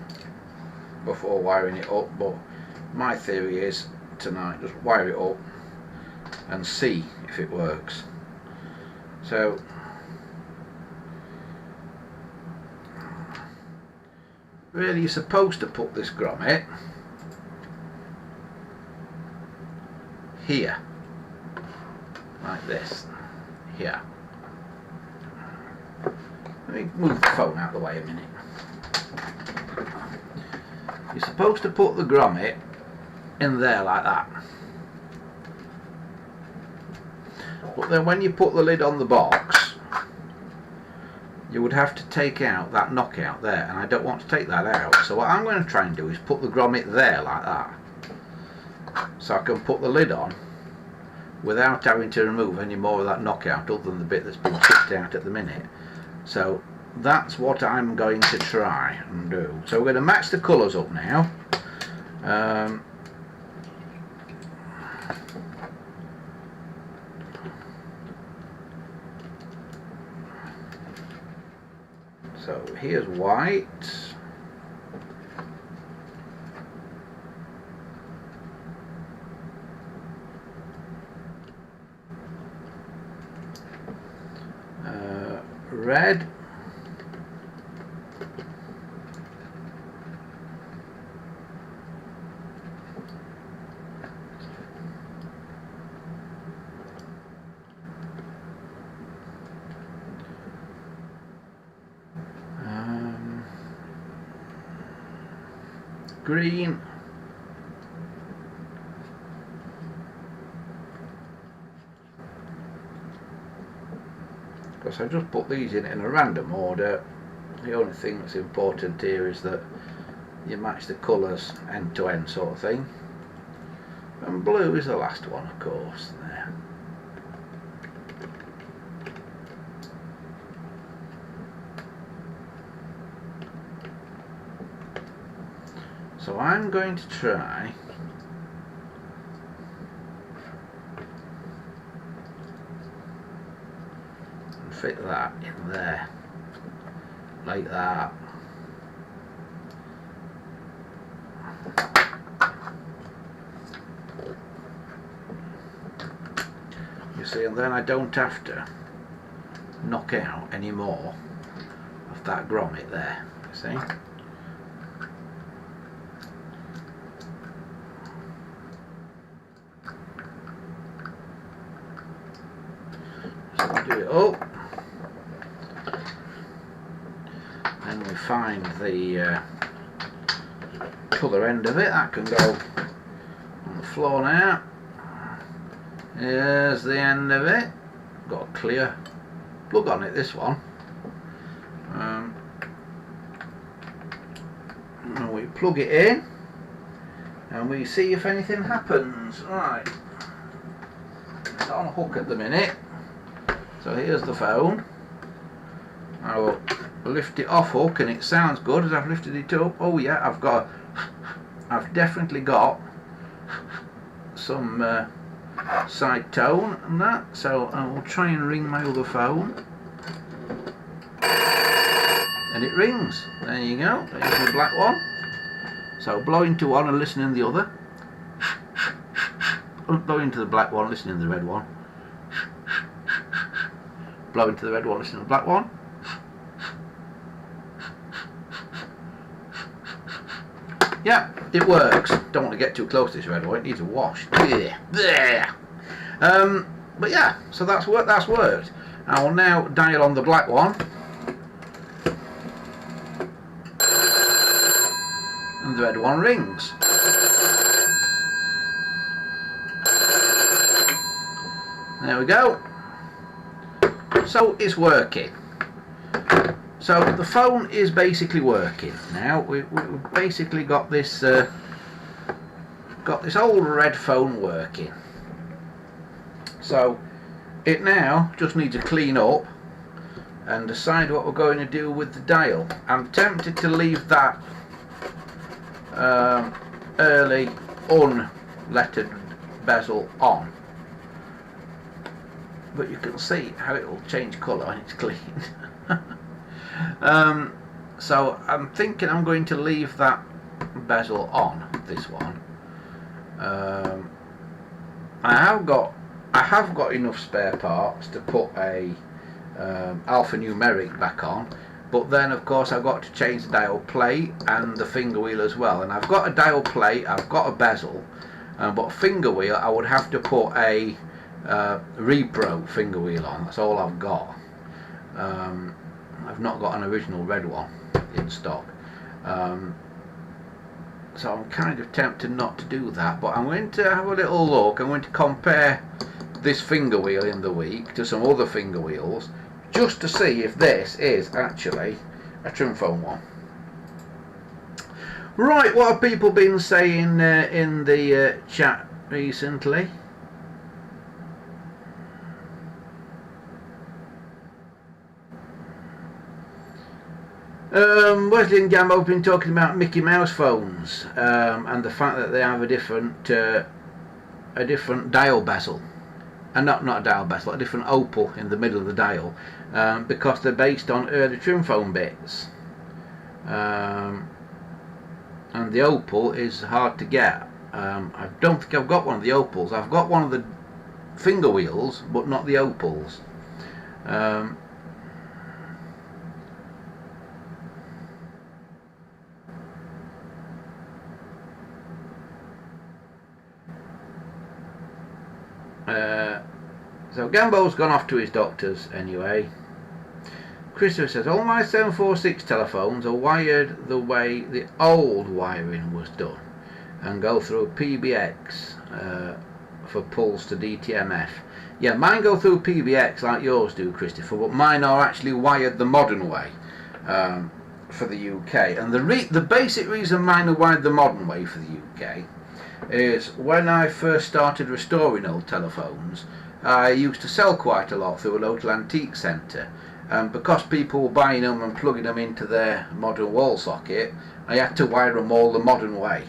before wiring it up, but my theory is tonight just wire it up and see if it works. So really, you're supposed to put this grommet here, like this, here. Let me move the phone out of the way a minute. You're supposed to put the grommet in there like that. But then when you put the lid on the box, you would have to take out that knockout there, and I don't want to take that out. So what I'm going to try and do is put the grommet there like that, so I can put the lid on without having to remove any more of that knockout other than the bit that's been chipped out at the minute. So that's what I'm going to try and do. So we're going to match the colours up now. So here's white. Red. Green. Because I just put these in a random order. The only thing that's important here is that you match the colours end to end sort of thing. And blue is the last one, of course. There. So I'm going to try and fit that in there, like that. You see, and then I don't have to knock out any more of that grommet there, you see. So we do it up, then we find the other end of it. That can go on the floor now. Here's the end of it. Got a clear plug on it, this one. And we plug it in and we see if anything happens. Right, it's on a hook at the minute, so here's the phone. I will lift it off hook and it sounds good as I've lifted it up. Oh yeah, I've definitely got some side tone and that, so I will try and ring my other phone, and it rings. There you go, there's the black one. So blow into one and listen in the other, blow into the black one, listen in the red one, blow into the red one, listen in the black one. Yeah, it works. Don't want to get too close to this red one, it needs a wash. But yeah, so that's worked. I will now dial on the black one, and the red one rings. There we go. So it's working. So the phone is basically working now. We've basically got this old red phone working. So it now just needs to clean up and decide what we're going to do with the dial. I'm tempted to leave that early unlettered bezel on, but you can see how it will change colour when it's cleaned. So I'm thinking I'm going to leave that bezel on, this one. I have got enough spare parts to put a alphanumeric back on, but then of course I've got to change the dial plate and the finger wheel as well. And I've got a dial plate, I've got a bezel, but finger wheel I would have to put a repro finger wheel on. That's all I've got. I've not got an original red one in stock, so I'm kind of tempted not to do that, but I'm going to have a little look. I'm going to compare this finger wheel in the week to some other finger wheels, just to see if this is actually a trim phone one. Right, what have people been saying in the chat recently? Wesley and Gambo have been talking about Mickey Mouse phones and the fact that they have a different dial bezel, and not a dial bezel, a different opal in the middle of the dial, because they're based on early trim phone bits, and the opal is hard to get. I don't think I've got one of the opals. I've got one of the finger wheels, but not the opals. So Gambo's gone off to his doctor's anyway. Christopher says, all my 746 telephones are wired the way the old wiring was done and go through PBX for pulse to DTMF. Yeah, mine go through PBX like yours do, Christopher, but mine are actually wired the modern way for the UK. And the basic reason mine are wired the modern way for the UK is when I first started restoring old telephones, I used to sell quite a lot through a local antique centre, and because people were buying them and plugging them into their modern wall socket, I had to wire them all the modern way.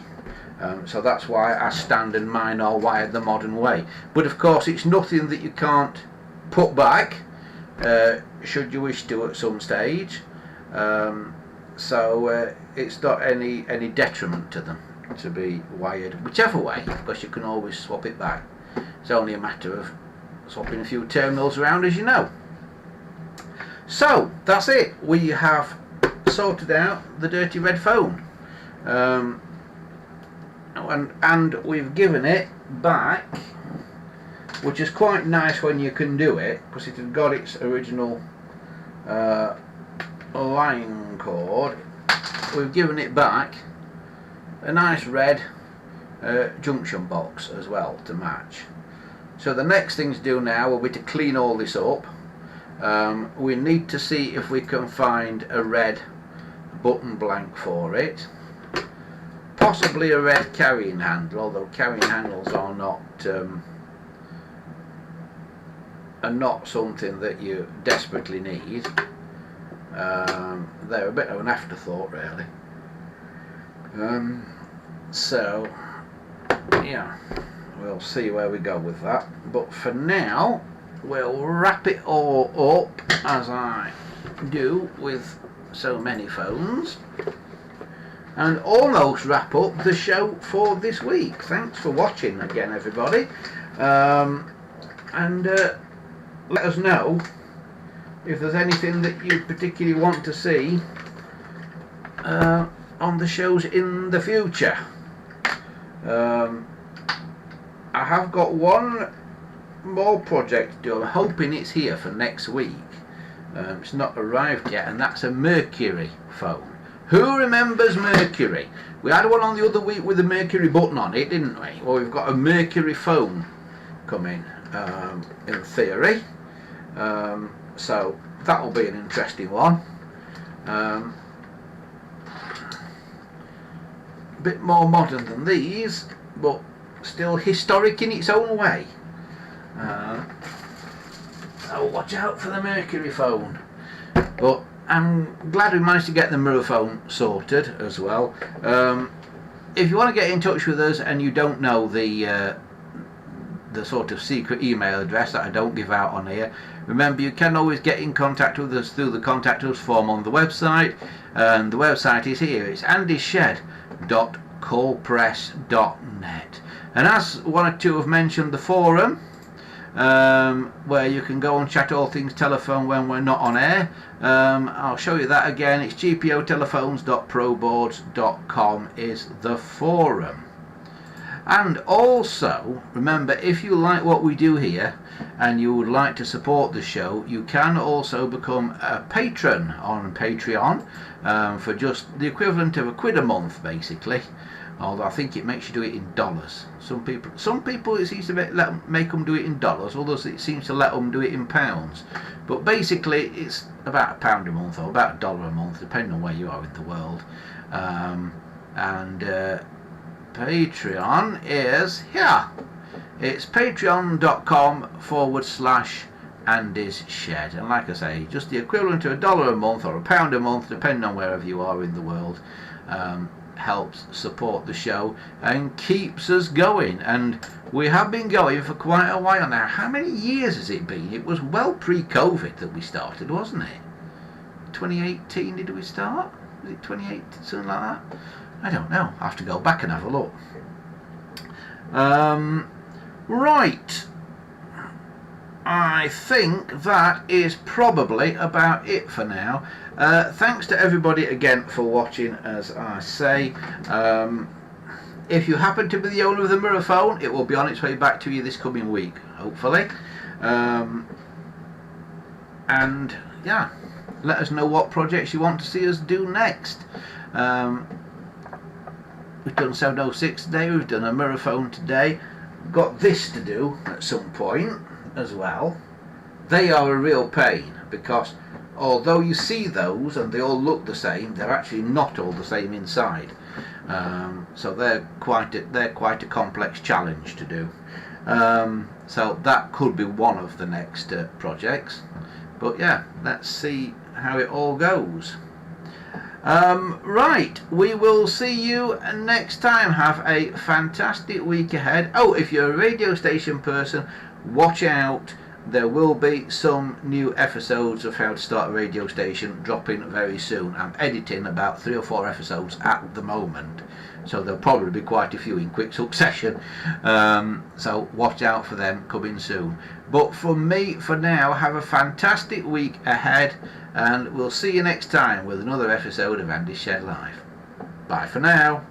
So that's why our standard mine are wired the modern way. But of course it's nothing that you can't put back should you wish to at some stage. So it's not any detriment to them to be wired whichever way, because you can always swap it back. It's only a matter of swapping a few terminals around, as you know. So that's it. We have sorted out the dirty red phone, and we've given it back, which is quite nice when you can do it, because it had got its original line cord. We've given it back a nice red junction box as well to match. So the next thing to do now will be to clean all this up. We need to see if we can find a red button blank for it, possibly a red carrying handle, although carrying handles are not something that you desperately need. They're a bit of an afterthought, really. So yeah, we'll see where we go with that, but for now we'll wrap it all up, as I do with so many phones, and almost wrap up the show for this week. Thanks for watching again, everybody, and let us know if there's anything that you particularly want to see on the shows in the future. I have got one more project to do. I'm hoping it's here for next week. It's not arrived yet, and that's a Mercury phone. Who remembers Mercury? We had one on the other week with the Mercury button on it, didn't we? Well, we've got a Mercury phone coming in theory, so that'll be an interesting one. A bit more modern than these, but still historic in its own way. So watch out for the Mercury phone. But I'm glad we managed to get the Muraphone sorted as well. If you want to get in touch with us and you don't know the sort of secret email address that I don't give out on here, remember you can always get in contact with us through the contact us form on the website, and the website is here. It's andyshed.coalpress.net. And as one or two have mentioned, the forum, where you can go and chat all things telephone when we're not on air. I'll show you that again. It's gpotelephones.proboards.com is the forum. And also remember, if you like what we do here and you would like to support the show, you can also become a patron on Patreon for just the equivalent of £1 a month, basically. Although I think it makes you do it in dollars. Some people it seems to make them do it in dollars, others it seems to let them do it in pounds. But basically it's about £1 a month or about $1 a month, depending on where you are in the world. Patreon is here. It's patreon.com/AndysShed, and like I say, just the equivalent to $1 a month or £1 a month, depending on wherever you are in the world. Helps support the show and keeps us going, and we have been going for quite a while now. How many years has it been? It was well pre-COVID that we started, wasn't it? 2018 did we start? Was it 2018, something like that? I don't know, I'll have to go back and have a look. Right, I think that is probably about it for now. Thanks to everybody again for watching, as I say. If you happen to be the owner of the Muraphone, it will be on its way back to you this coming week, hopefully. And yeah, let us know what projects you want to see us do next. We've done 706 today, we've done a Muraphone today, got this to do at some point as well. They are a real pain, because although you see those and they all look the same, they're actually not all the same inside. So they're quite a complex challenge to do. So that could be one of the next projects. But yeah, let's see how it all goes. Right, we will see you next time. Have a fantastic week ahead. Oh, if you're a radio station person, watch out. There will be some new episodes of How to Start a Radio Station dropping very soon. I'm editing about 3 or 4 episodes at the moment, so there'll probably be quite a few in quick succession. So watch out for them coming soon. But from me for now, have a fantastic week ahead, and we'll see you next time with another episode of Andy's Shed Live. Bye for now.